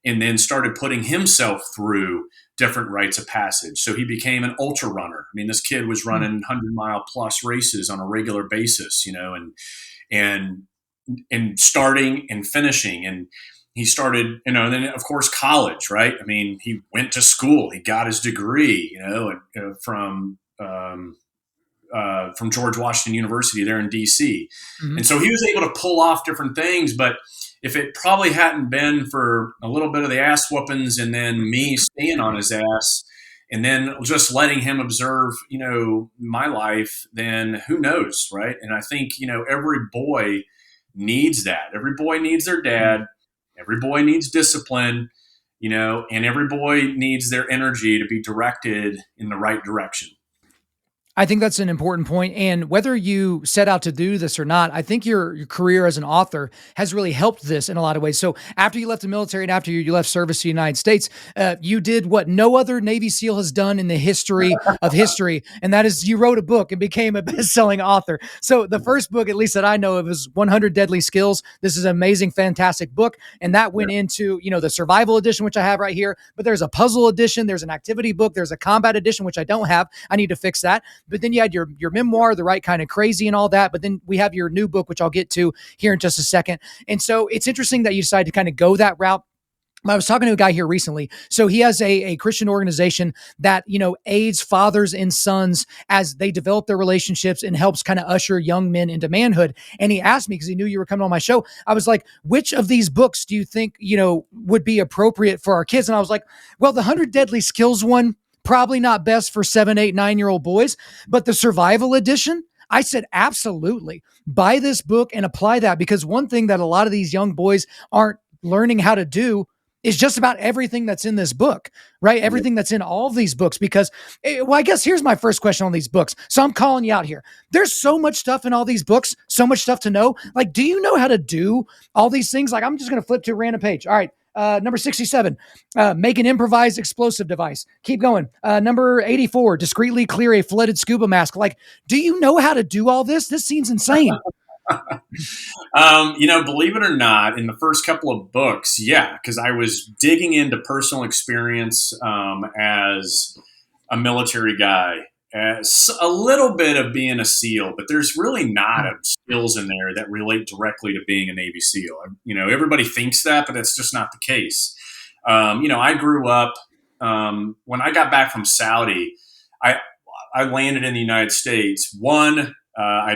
and then started putting himself through different rites of passage. So he became an ultra runner. I mean, this kid was running 100-mile plus races on a regular basis, and starting and finishing. And he started, and then of course college, right? I mean, he went to school, he got his degree, from George Washington University there in DC. Mm-hmm. And so he was able to pull off different things, but if it probably hadn't been for a little bit of the ass whoopings and then me staying on his ass and then just letting him observe, my life, then who knows, right? And I think, every boy needs that. Every boy needs their dad. Every boy needs discipline, and every boy needs their energy to be directed in the right direction. I think that's an important point. And whether you set out to do this or not, I think your career as an author has really helped this in a lot of ways. So after you left the military and after you left service to the United States, you did what no other Navy SEAL has done in the history of history. And that is you wrote a book and became a best-selling author. So the first book, at least that I know of, is 100 Deadly Skills. This is an amazing, fantastic book. And that went into, the survival edition, which I have right here. But there's a puzzle edition. There's an activity book. There's a combat edition, which I don't have. I need to fix that. But then you had your memoir, The Right Kind of Crazy, and all that. But then we have your new book, which I'll get to here in just a second. And so it's interesting that you decided to kind of go that route. I was talking to a guy here recently. So he has a Christian organization that, aids fathers and sons as they develop their relationships and helps kind of usher young men into manhood. And he asked me, because he knew you were coming on my show, I was like, which of these books do you think, would be appropriate for our kids? And I was like, well, the 100 Deadly Skills one, probably not best for 7, 8, 9-year-old boys, but the survival edition, I said, absolutely. Buy this book and apply that, because one thing that a lot of these young boys aren't learning how to do is just about everything that's in this book, right? Everything that's in all of these books, because, I guess here's my first question on these books. So I'm calling you out here. There's so much stuff in all these books, so much stuff to know. Like, do you know how to do all these things? Like, I'm just going to flip to a random page. All right. Number 67, make an improvised explosive device. Keep going. Number 84, discreetly clear a flooded scuba mask. Like, do you know how to do all this? This seems insane. Believe it or not, in the first couple of books, yeah, because I was digging into personal experience as a military guy. a little bit of being a SEAL, but there's really not a skills in there that relate directly to being a Navy SEAL. Everybody thinks that, but that's just not the case. I grew up, when I got back from Saudi, I landed in the United States. I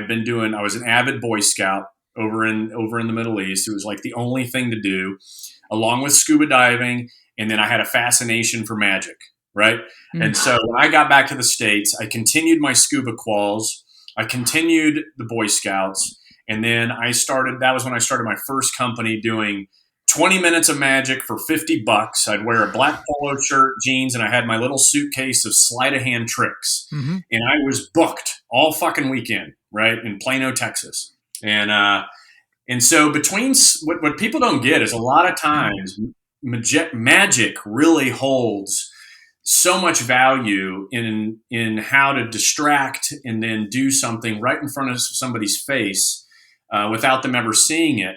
was an avid Boy Scout over in the Middle East. It was like the only thing to do, along with scuba diving. And then I had a fascination for magic. Right. And so when I got back to the States, I continued my scuba quals. I continued the Boy Scouts. And then that was when I started my first company doing 20 minutes of magic for $50. I'd wear a black polo shirt, jeans, and I had my little suitcase of sleight of hand tricks. And I was booked all fucking weekend, right, in Plano, Texas. And so between what people don't get is a lot of times magic really holds so much value in how to distract and then do something right in front of somebody's face without them ever seeing it.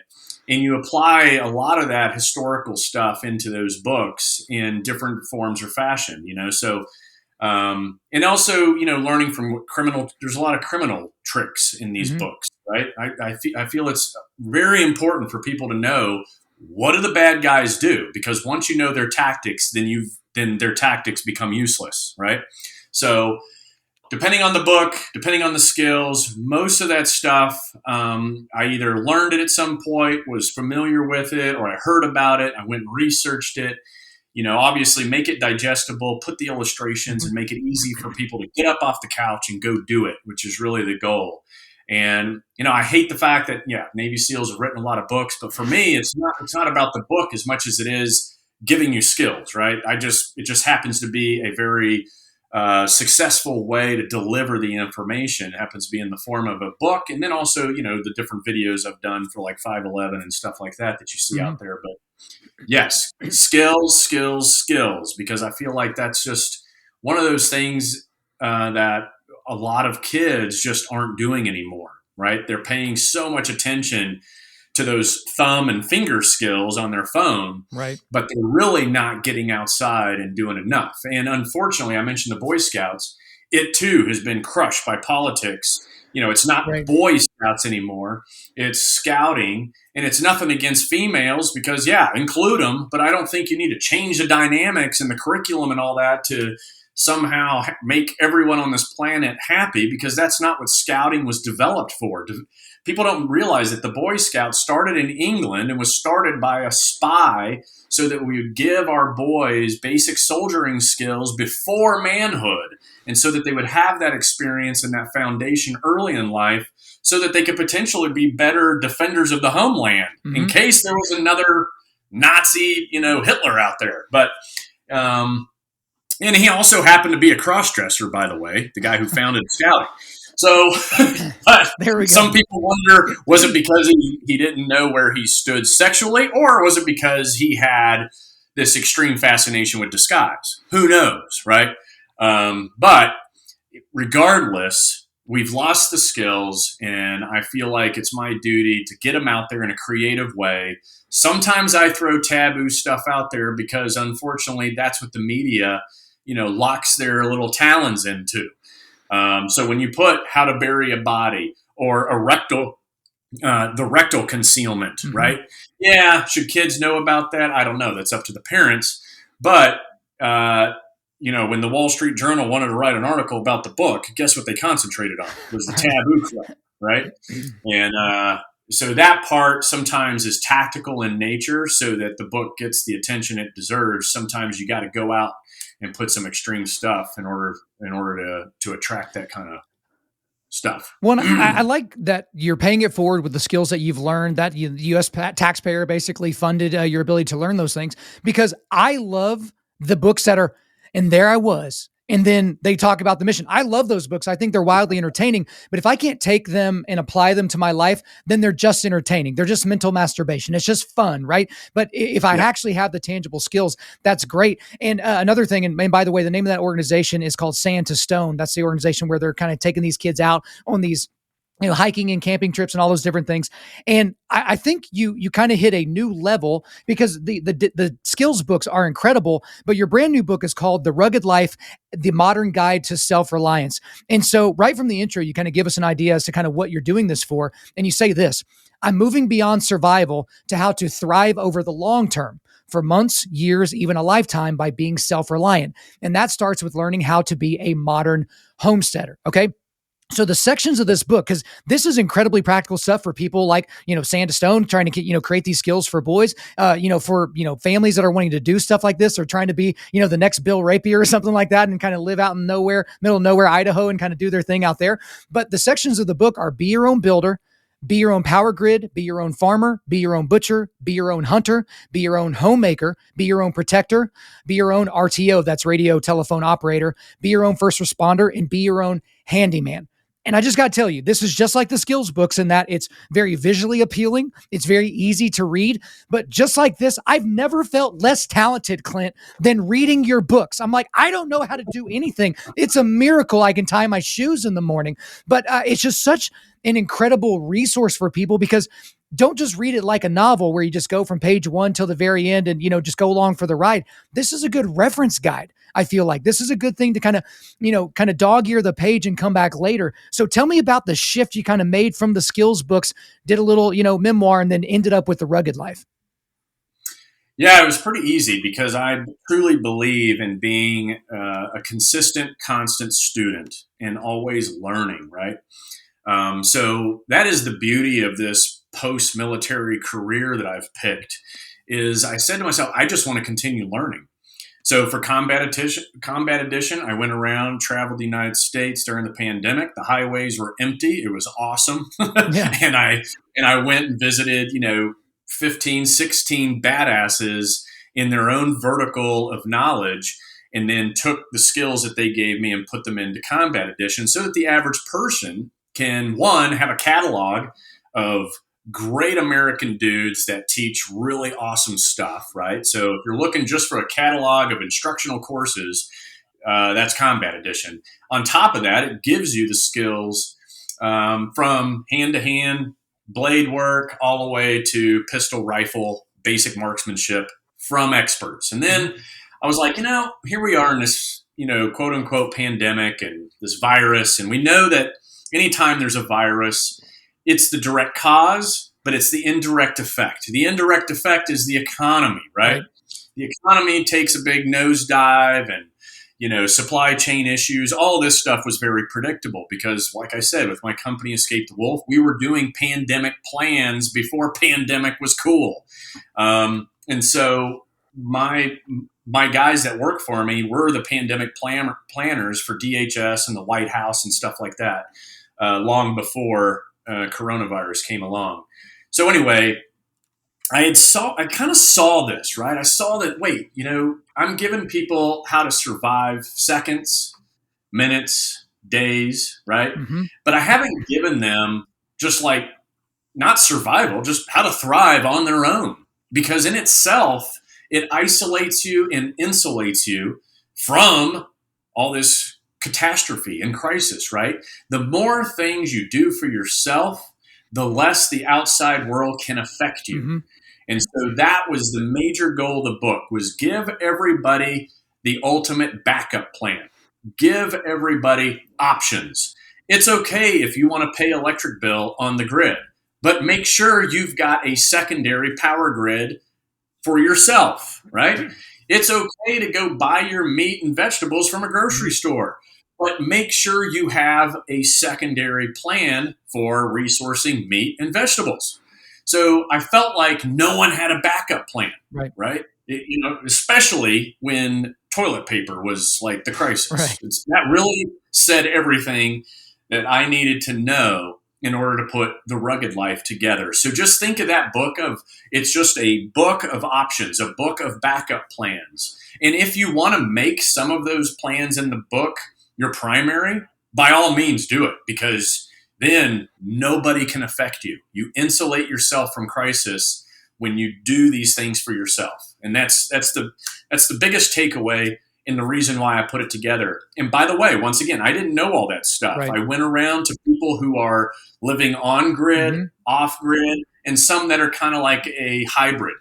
And you apply a lot of that historical stuff into those books in different forms or fashion, So, and also, learning from there's a lot of criminal tricks in these books, right? I feel it's very important for people to know, what do the bad guys do? Because once you know their tactics, then their tactics become useless, right? So depending on the book, depending on the skills, most of that stuff, I either learned it at some point, was familiar with it, or I heard about it. I went and researched it. Obviously make it digestible, put the illustrations, and make it easy for people to get up off the couch and go do it, which is really the goal. And, I hate the fact that, Navy SEALs have written a lot of books, but for me, it's not about the book as much as it is giving you skills, right? It just happens to be a very successful way to deliver the information. It happens to be in the form of a book. And then also, the different videos I've done for like 511 and stuff like that you see out there. But yes, skills, because I feel like that's just one of those things that a lot of kids just aren't doing anymore, right? They're paying so much attention to those thumb and finger skills on their phone, right? But they're really not getting outside and doing enough. And unfortunately, I mentioned the Boy Scouts. It too has been crushed by politics. It's not Boy Scouts anymore. It's scouting, and it's nothing against females because, include them. But I don't think you need to change the dynamics and the curriculum and all that to somehow make everyone on this planet happy, because that's not what scouting was developed for. People don't realize that the Boy Scouts started in England and was started by a spy so that we would give our boys basic soldiering skills before manhood, and so that they would have that experience and that foundation early in life so that they could potentially be better defenders of the homeland in case there was another Nazi, Hitler out there. But and he also happened to be a cross-dresser, by the way, the guy who founded scouting. So there we go. Some people wonder, was it because he didn't know where he stood sexually, or was it because he had this extreme fascination with disguise? Who knows, right? But regardless, we've lost the skills, and I feel like it's my duty to get them out there in a creative way. Sometimes I throw taboo stuff out there because, unfortunately, that's what the media, locks their little talons into. So when you put how to bury a body or the rectal concealment, right? Yeah. Should kids know about that? I don't know. That's up to the parents. But, when the Wall Street Journal wanted to write an article about the book, guess what they concentrated on? It was the taboo club, right? And so that part sometimes is tactical in nature so that the book gets the attention it deserves. Sometimes you got to go out and put some extreme stuff in order to attract that kind of stuff. Well, I like that you're paying it forward with the skills that you've learned, that the U.S. taxpayer basically funded your ability to learn those things, because I love the books that are, and there I was, and then they talk about the mission. I love those books. I think they're wildly entertaining, but if I can't take them and apply them to my life, then they're just entertaining. They're just mental masturbation. It's just fun, right? But if I actually have the tangible skills, that's great. And another thing, and by the way, the name of that organization is called Sand to Stone. That's the organization where they're kind of taking these kids out on these hiking and camping trips and all those different things. And I think you kind of hit a new level because the skills books are incredible, but your brand new book is called The Rugged Life, The Modern Guide to Self-Reliance. And so right from the intro, you kind of give us an idea as to kind of what you're doing this for. And you say this: I'm moving beyond survival to how to thrive over the long term, for months, years, even a lifetime, by being self-reliant. And that starts with learning how to be a modern homesteader. Okay. So the sections of this book, because this is incredibly practical stuff for people like, Sand to Stone, trying to, create these skills for boys, for, families that are wanting to do stuff like this, or trying to be, the next Bill Rapier or something like that, and kind of live out in middle of nowhere, Idaho, and kind of do their thing out there. But the sections of the book are: be your own builder, be your own power grid, be your own farmer, be your own butcher, be your own hunter, be your own homemaker, be your own protector, be your own RTO, that's radio telephone operator, be your own first responder, and be your own handyman. And I just got to tell you, this is just like the skills books in that it's very visually appealing. It's very easy to read. But just like this, I've never felt less talented, Clint, than reading your books. I'm like, I don't know how to do anything. It's a miracle I can tie my shoes in the morning. But it's just such an incredible resource for people, because don't just read it like a novel where you just go from page one till the very end and, just go along for the ride. This is a good reference guide. I feel like this is a good thing to kind of dog ear the page and come back later. So tell me about the shift you kind of made from the skills books, did a little, memoir, and then ended up with The Rugged Life. Yeah, it was pretty easy because I truly believe in being a consistent, constant student and always learning, right? So that is the beauty of this post-military career that I've picked. Is I said to myself, I just want to continue learning. So for Combat Edition, I went around, traveled the United States during the pandemic. The highways were empty. It was awesome. Yeah. and I went and visited, 15, 16 badasses in their own vertical of knowledge, and then took the skills that they gave me and put them into Combat Edition so that the average person can, one, have a catalog of great American dudes that teach really awesome stuff, right? So if you're looking just for a catalog of instructional courses, that's Combat Edition. On top of that, it gives you the skills from hand-to-hand blade work all the way to pistol, rifle, basic marksmanship from experts. And then I was like, here we are in this, quote unquote pandemic and this virus. And we know that anytime there's a virus, it's the direct cause, but it's the indirect effect. The indirect effect is the economy, right? The economy takes a big nosedive, and supply chain issues, all this stuff was very predictable because, like I said, with my company Escape the Wolf, we were doing pandemic plans before pandemic was cool. And so my guys that work for me were the pandemic planners for DHS and the White House and stuff like that, long before coronavirus came along. So anyway, I kind of saw this, right? I saw that, wait, I'm giving people how to survive seconds, minutes, days, right? Mm-hmm. But I haven't given them just like, not survival, just how to thrive on their own. Because in itself, it isolates you and insulates you from all this catastrophe and crisis, right? The more things you do for yourself, the less the outside world can affect you. Mm-hmm. And so that was the major goal of the book, was give everybody the ultimate backup plan. Give everybody options. It's okay if you want to pay electric bill on the grid, but make sure you've got a secondary power grid for yourself, right? It's okay to go buy your meat and vegetables from a grocery store, but make sure you have a secondary plan for resourcing meat and vegetables. So I felt like no one had a backup plan, right? Especially when toilet paper was like the crisis. Right. That really said everything that I needed to know in order to put The Rugged Life together. So just think of that book it's just a book of options, a book of backup plans. And if you want to make some of those plans in the book your primary, by all means do it, because then nobody can affect you. You insulate yourself from crisis when you do these things for yourself. And that's the biggest takeaway. and the reason why I put it together. And by the way, once again, I didn't know all that stuff. Right. I went around to people who are living on grid, Mm-hmm. off grid, and some that are kind of like a hybrid,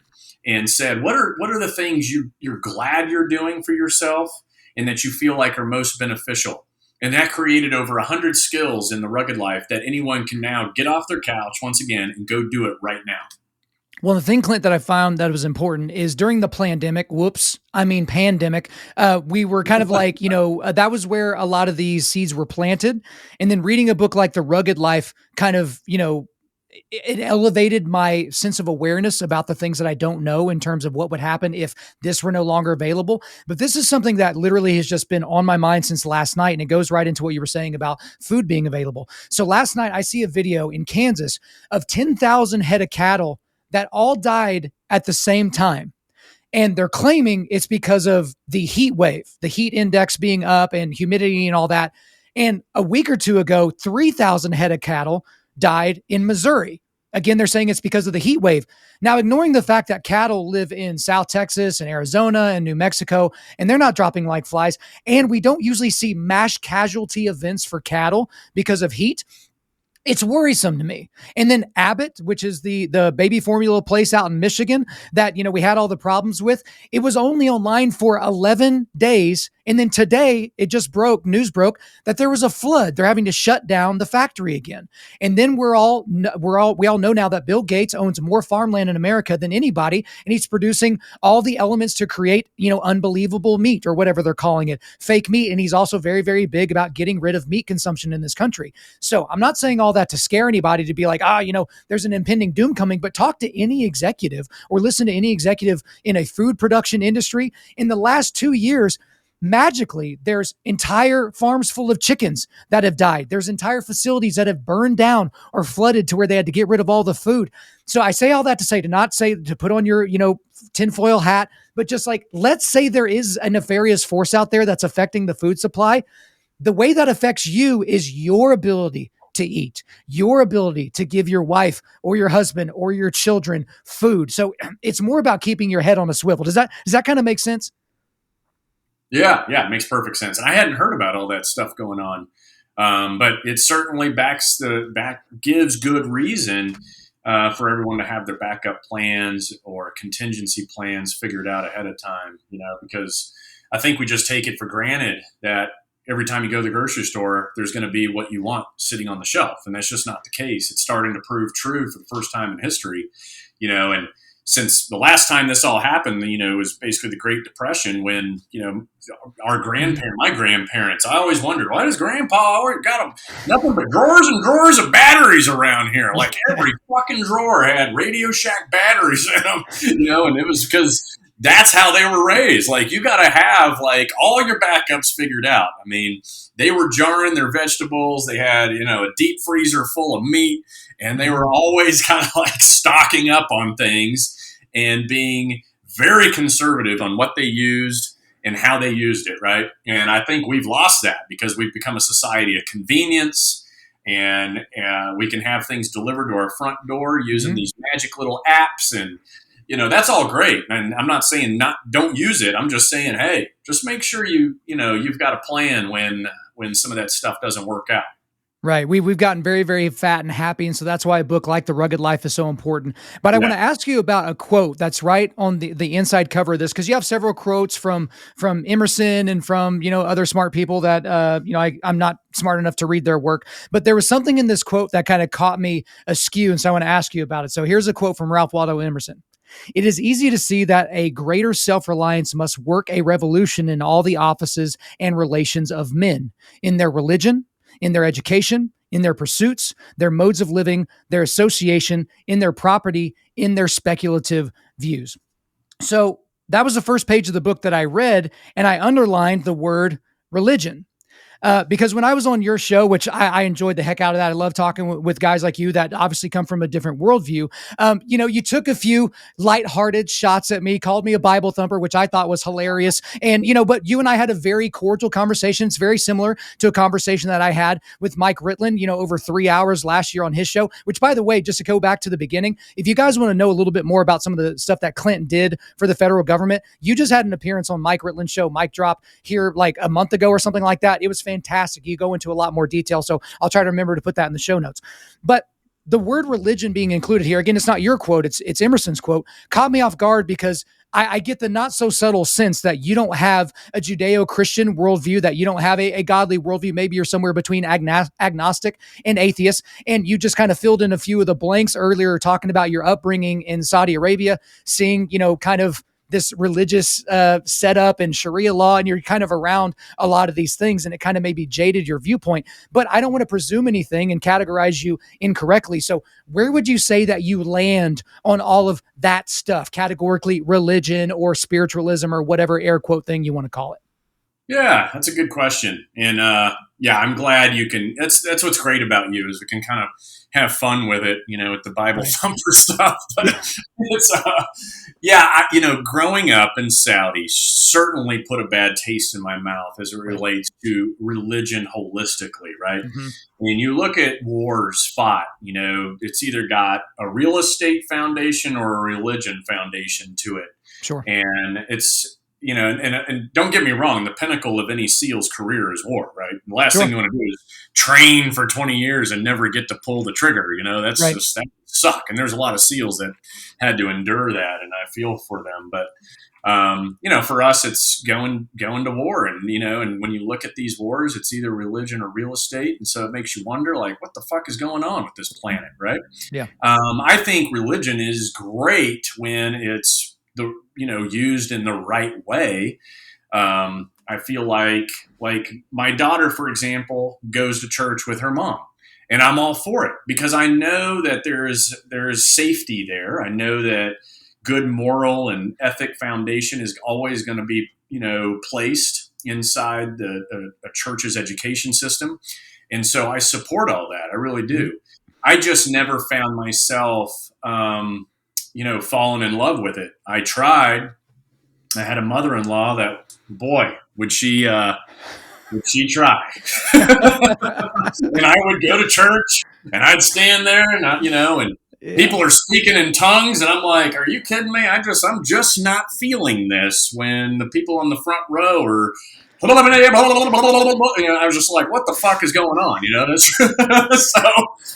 and said, what are the things you're glad you're doing for yourself and that you feel like are most beneficial? And that created over 100 skills in the rugged life that anyone can now get off their couch once again and go do it right now. Well, the thing, Clint, that I found that was important is during the pandemic, pandemic, we were kind of like, that was where a lot of these seeds were planted. And then reading a book like The Rugged Life kind of, it elevated my sense of awareness about the things that I don't know in terms of what would happen if this were no longer available. But this is something that literally has just been on my mind since last night. And it goes right into what you were saying about food being available. So last night I see a video in Kansas of 10,000 head of cattle that all died at the same time. And they're claiming it's because of the heat wave, the heat index being up and humidity and all that. And a week or two ago, 3,000 head of cattle died in Missouri. Again, they're saying it's because of the heat wave. Now, ignoring the fact that cattle live in South Texas and Arizona and New Mexico, and they're not dropping like flies, and we don't usually see mass casualty events for cattle because of heat, it's worrisome to me. And then Abbott, which is the baby formula place out in Michigan that, we had all the problems with, it was only online for 11 days. And then today news broke that there was a flood. They're having to shut down the factory again. And then we all know now that Bill Gates owns more farmland in America than anybody. And he's producing all the elements to create, unbelievable meat or whatever they're calling it, fake meat. And he's also very, very big about getting rid of meat consumption in this country. So I'm not saying all that to scare anybody to be like, there's an impending doom coming, but talk to any executive or listen to any executive in a food production industry. In the last 2 years, magically, there's entire farms full of chickens that have died. There's entire facilities that have burned down or flooded to where they had to get rid of all the food. So I say all that to say, to not say to put on your, tinfoil hat, but just like, let's say there is a nefarious force out there that's affecting the food supply. The way that affects you is your ability to eat, your ability to give your wife or your husband or your children food. So it's more about keeping your head on a swivel. Does that kind of make sense? Yeah, it makes perfect sense. And I hadn't heard about all that stuff going on, but it certainly gives good reason for everyone to have their backup plans or contingency plans figured out ahead of time. Because I think we just take it for granted that every time you go to the grocery store, there's going to be what you want sitting on the shelf, and that's just not the case. It's starting to prove true for the first time in history, and since the last time this all happened, it was basically the Great Depression when, my grandparents, I always wondered, why does Grandpa always got nothing but drawers and drawers of batteries around here? Like every fucking drawer had Radio Shack batteries in them, and it was because that's how they were raised. Like, you got to have like all your backups figured out. I mean, they were jarring their vegetables. They had, a deep freezer full of meat, and they were always kind of like stocking up on things and being very conservative on what they used and how they used it, right? And I think we've lost that because we've become a society of convenience, and we can have things delivered to our front door using these magic little apps, and that's all great. And I'm not saying don't use it. I'm just saying, hey, just make sure you've got a plan when some of that stuff doesn't work out. Right. We've gotten very, very fat and happy. And so that's why a book like The Rugged Life is so important. But I want to ask you about a quote that's right on the inside cover of this, because you have several quotes from Emerson and from, other smart people that, I'm not smart enough to read their work. But there was something in this quote that kind of caught me askew. And so I want to ask you about it. So here's a quote from Ralph Waldo Emerson. It is easy to see that a greater self-reliance must work a revolution in all the offices and relations of men, in their religion, in their education, in their pursuits, their modes of living, their association, in their property, in their speculative views. So that was the first page of the book that I read, and I underlined the word religion. Because when I was on your show, which I enjoyed the heck out of that, I love talking with guys like you that obviously come from a different worldview. You took a few lighthearted shots at me, called me a Bible thumper, which I thought was hilarious. And, but you and I had a very cordial conversation. It's very similar to a conversation that I had with Mike Ritland, over 3 hours last year on his show, which, by the way, just to go back to the beginning, if you guys want to know a little bit more about some of the stuff that Clinton did for the federal government, you just had an appearance on Mike Ritland's show, Mike Drop, here like a month ago or something like that. It was fantastic. You go into a lot more detail. So I'll try to remember to put that in the show notes. But the word religion being included here, again, it's not your quote, it's Emerson's quote, caught me off guard because I get the not so subtle sense that you don't have a Judeo-Christian worldview, that you don't have a godly worldview. Maybe you're somewhere between agnostic and atheist, and you just kind of filled in a few of the blanks earlier, talking about your upbringing in Saudi Arabia, seeing, kind of this religious setup and Sharia law, and you're kind of around a lot of these things, and it kind of maybe jaded your viewpoint. But I don't want to presume anything and categorize you incorrectly. So where would you say that you land on all of that stuff, categorically religion or spiritualism or whatever air quote thing you want to call it? Yeah, that's a good question. And I'm glad you can, that's what's great about you, is we can kind of have fun with it, with the Bible thumper stuff. But it's, growing up in Saudi certainly put a bad taste in my mouth as it relates to religion holistically, right? Mm-hmm. When you look at wars fought, it's either got a real estate foundation or a religion foundation to it. Sure. And it's, and don't get me wrong, the pinnacle of any SEAL's career is war, right? The last thing you want to do is train for 20 years and never get to pull the trigger. That's just, that would suck. And there's a lot of SEALs that had to endure that, and I feel for them. But, for us, it's going to war. And, and when you look at these wars, it's either religion or real estate. And so it makes you wonder, like, what the fuck is going on with this planet, right? Yeah. I think religion is great when it's used in the right way. I feel like my daughter, for example, goes to church with her mom, and I'm all for it because I know that there's safety there. I know that good moral and ethic foundation is always going to be, placed inside a church's education system. And so I support all that. I really do. I just never found myself, falling in love with it. I tried. I had a mother-in-law that, boy, would she try. And I would go to church and I'd stand there and people are speaking in tongues and I'm like, are you kidding me? I'm just not feeling this when the people on the front row are I was just like, what the fuck is going on? So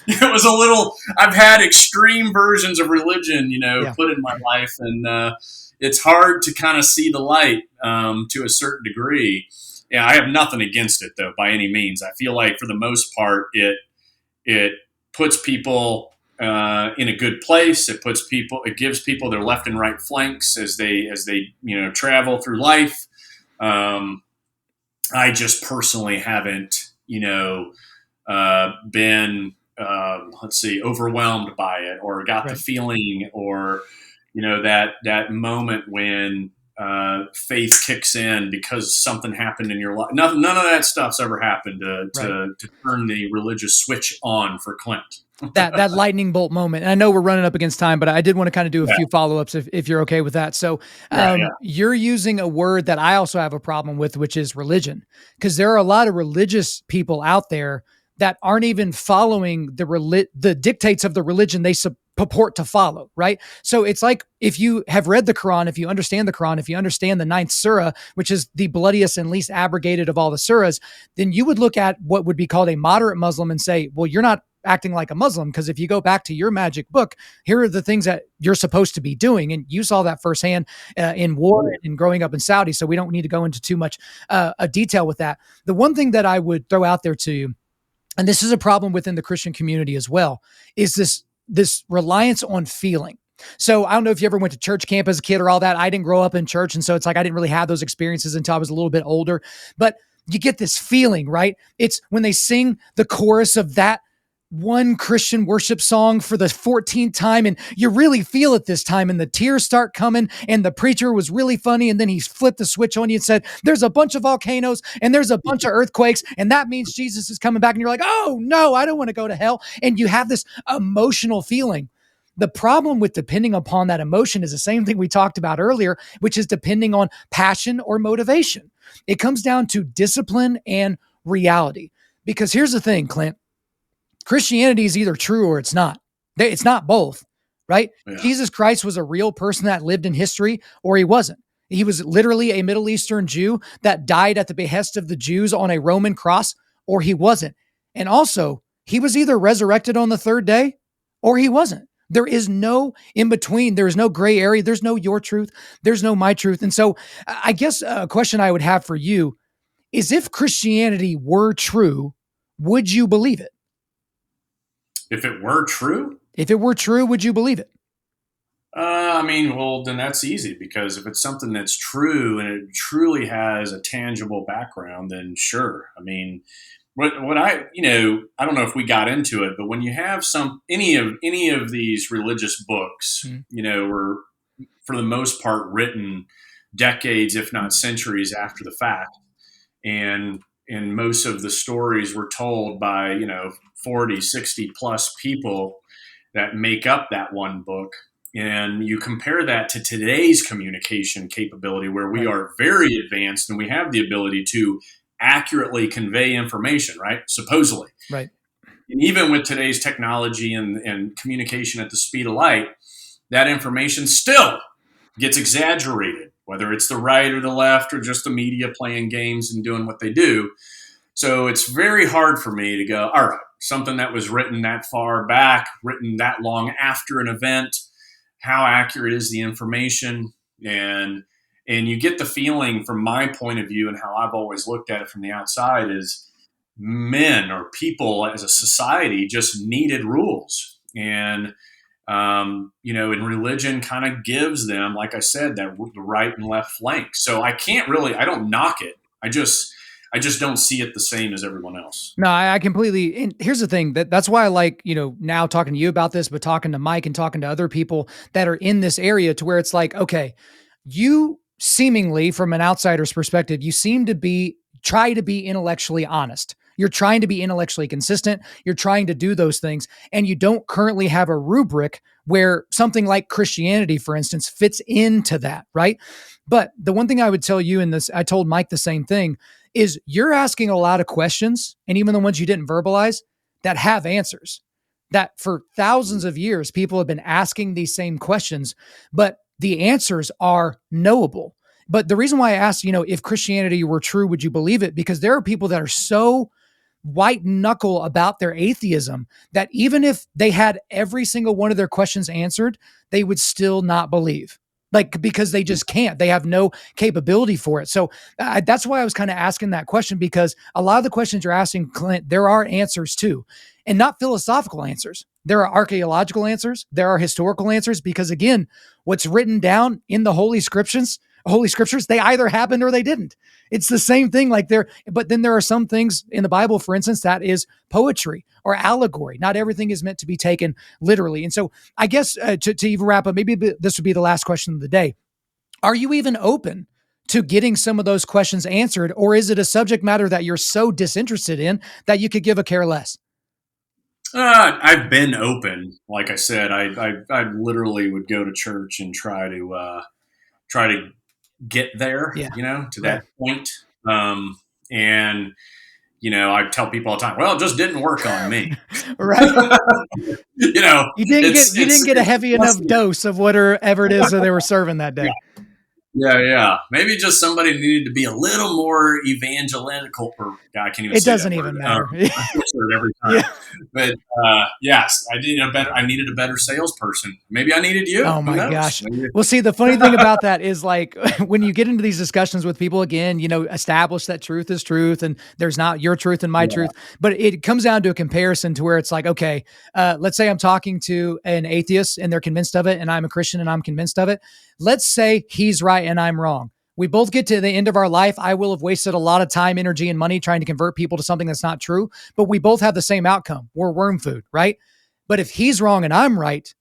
it was a little, I've had extreme versions of religion, put in my life, and it's hard to kind of see the light to a certain degree. Yeah, I have nothing against it though, by any means. I feel like for the most part, it puts people in a good place. It gives people their left and right flanks as they travel through life. I just personally haven't, been, overwhelmed by it or got the feeling or, that moment when faith kicks in because something happened in your life. None of that stuff's ever happened to turn the religious switch on for Clint. that lightning bolt moment. And I know we're running up against time, but I did want to kind of do a few follow-ups if you're okay with that. So you're using a word that I also have a problem with, which is religion, because there are a lot of religious people out there that aren't even following the dictates of the religion they purport to follow, right? So it's like, if you have read the Quran, if you understand the Quran, if you understand the 9th surah, which is the bloodiest and least abrogated of all the surahs, then you would look at what would be called a moderate Muslim and say, well, you're not acting like a Muslim, because if you go back to your magic book, here are the things that you're supposed to be doing. And you saw that firsthand in war and growing up in Saudi. So we don't need to go into too much detail with that. The one thing that I would throw out there to you, and this is a problem within the Christian community as well, is this reliance on feeling. So I don't know if you ever went to church camp as a kid or all that. I didn't grow up in church. And so it's like, I didn't really have those experiences until I was a little bit older, but you get this feeling, right? It's when they sing the chorus of that one Christian worship song for the 14th time, and you really feel it this time, and the tears start coming, and the preacher was really funny, and then he flipped the switch on you and said, there's a bunch of volcanoes, and there's a bunch of earthquakes, and that means Jesus is coming back, and you're like, oh no, I don't want to go to hell, and you have this emotional feeling. The problem with depending upon that emotion is the same thing we talked about earlier, which is depending on passion or motivation. It comes down to discipline and reality. Because here's the thing, Clint, Christianity is either true or it's not. It's not both, right? Yeah. Jesus Christ was a real person that lived in history, or he wasn't. He was literally a Middle Eastern Jew that died at the behest of the Jews on a Roman cross, or he wasn't. And also, he was either resurrected on the third day or he wasn't. There is no in between. There is no gray area. There's no your truth. There's no my truth. And so I guess a question I would have for you is, if Christianity were true, would you believe it? If it were true? If it were true, would you believe it? Well, then that's easy, because if it's something that's true and it truly has a tangible background, then sure. What I don't know if we got into it, but when you have any of these religious books, were for the most part written decades, if not centuries after the fact. And most of the stories were told by, 40, 60 plus people that make up that one book. And you compare that to today's communication capability, where we are very advanced and we have the ability to accurately convey information, right? Supposedly. Right. And even with today's technology and communication at the speed of light, that information still gets exaggerated, whether it's the right or the left or just the media playing games and doing what they do. So it's very hard for me to go, all right, something that was written that far back, written that long after an event, how accurate is the information? And you get the feeling, from my point of view and how I've always looked at it from the outside, is men or people as a society just needed rules. And, and religion kind of gives them, like I said, that the right and left flank. So I don't knock it. I just don't see it the same as everyone else. No, I completely, and here's the thing, that's why I like, now talking to you about this, but talking to Mike and talking to other people that are in this area, to where it's like, okay, you seemingly, from an outsider's perspective, you seem to try to be intellectually honest. You're trying to be intellectually consistent. You're trying to do those things. And you don't currently have a rubric where something like Christianity, for instance, fits into that, right? But the one thing I would tell you in this, I told Mike the same thing, is you're asking a lot of questions, and even the ones you didn't verbalize, that have answers. That for thousands of years, people have been asking these same questions, but the answers are knowable. But the reason why I asked, if Christianity were true, would you believe it? Because there are people that are so white knuckle about their atheism that even if they had every single one of their questions answered, they would still not believe. Because they just can't. They have no capability for it. So that's why I was kind of asking that question, because a lot of the questions you're asking, Clint, there are answers too, and not philosophical answers. There are archaeological answers. There are historical answers, because again, what's written down in the Holy Scriptures, they either happened or they didn't. It's the same thing but then there are some things in the Bible, for instance, that is poetry or allegory. Not everything is meant to be taken literally. And so I guess to even wrap up, maybe this would be the last question of the day. Are you even open to getting some of those questions answered, or is it a subject matter that you're so disinterested in that you could give a care less? I've been open. Like I said, I literally would go to church and try to get there, to that point. And, I tell people all the time, well, it just didn't work on me. Right. You didn't get a heavy enough dose of whatever it is that they were serving that day. Yeah. Maybe just somebody needed to be a little more evangelical, or I can't even say that. It doesn't even matter. Every time. Yeah. But yes, I needed a better salesperson. Maybe I needed you. Oh my gosh. Well, see, the funny thing about that is, like, when you get into these discussions with people, again, establish that truth is truth and there's not your truth and my truth. But it comes down to a comparison to where it's like, okay, let's say I'm talking to an atheist and they're convinced of it, and I'm a Christian and I'm convinced of it. Let's say he's right and I'm wrong. We both get to the end of our life. I will have wasted a lot of time, energy, and money trying to convert people to something that's not true, but we both have the same outcome. We're worm food, right? But if he's wrong and I'm right,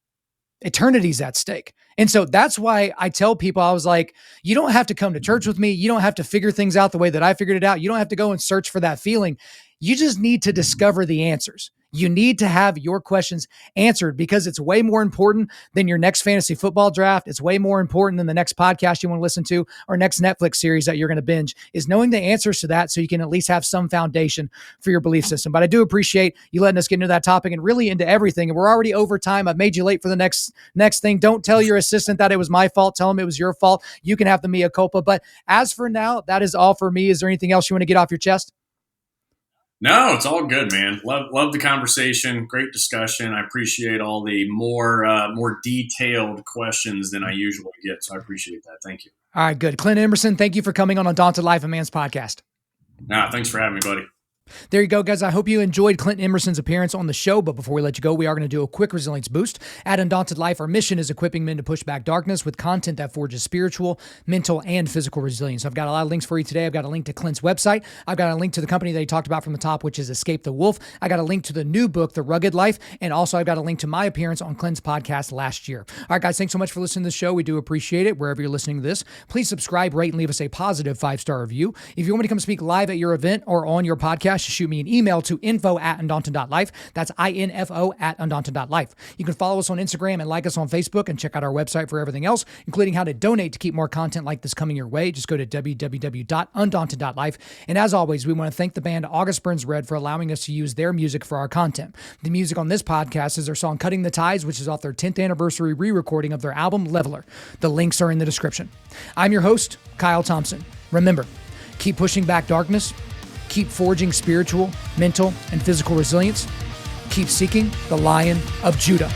eternity's at stake. And so that's why I tell people, I was like, you don't have to come to church with me. You don't have to figure things out the way that I figured it out. You don't have to go and search for that feeling. You just need to discover the answers. You need to have your questions answered because it's way more important than your next fantasy football draft. It's way more important than the next podcast you want to listen to or next Netflix series that you're going to binge, is knowing the answers to that so you can at least have some foundation for your belief system. But I do appreciate you letting us get into that topic and really into everything. And we're already over time. I've made you late for the next thing. Don't tell your assistant that it was my fault. Tell him it was your fault. You can have the mea culpa. But as for now, that is all for me. Is there anything else you want to get off your chest? No, it's all good, man. Love the conversation. Great discussion. I appreciate all the more detailed questions than I usually get. So I appreciate that. Thank you. All right, good. Clint Emerson, thank you for coming on Undaunted.Life, a Man's Podcast. Nah, thanks for having me, buddy. There you go, guys. I hope you enjoyed Clint Emerson's appearance on the show. But before we let you go, we are going to do a quick resilience boost. At Undaunted.Life, our mission is equipping men to push back darkness with content that forges spiritual, mental, and physical resilience. I've got a lot of links for you today. I've got a link to Clint's website. I've got a link to the company that he talked about from the top, which is Escape the Wolf. I got a link to the new book, The Rugged Life. And also I've got a link to my appearance on Clint's podcast last year. All right, guys, thanks so much for listening to the show. We do appreciate it. Wherever you're listening to this, please subscribe, rate, and leave us a positive 5-star review. If you want me to come speak live at your event or on your podcast, just shoot me an email to info@undaunted.life. That's info@undaunted.life. You can follow us on Instagram and like us on Facebook and check out our website for everything else, including how to donate to keep more content like this coming your way. Just go to www.undaunted.life. And as always, we want to thank the band August Burns Red for allowing us to use their music for our content. The music on this podcast is their song Cutting the Ties, which is off their 10th anniversary re-recording of their album Leveler. The links are in the description. I'm your host, Kyle Thompson. Remember, keep pushing back darkness. Keep forging spiritual, mental, and physical resilience. Keep seeking the Lion of Judah.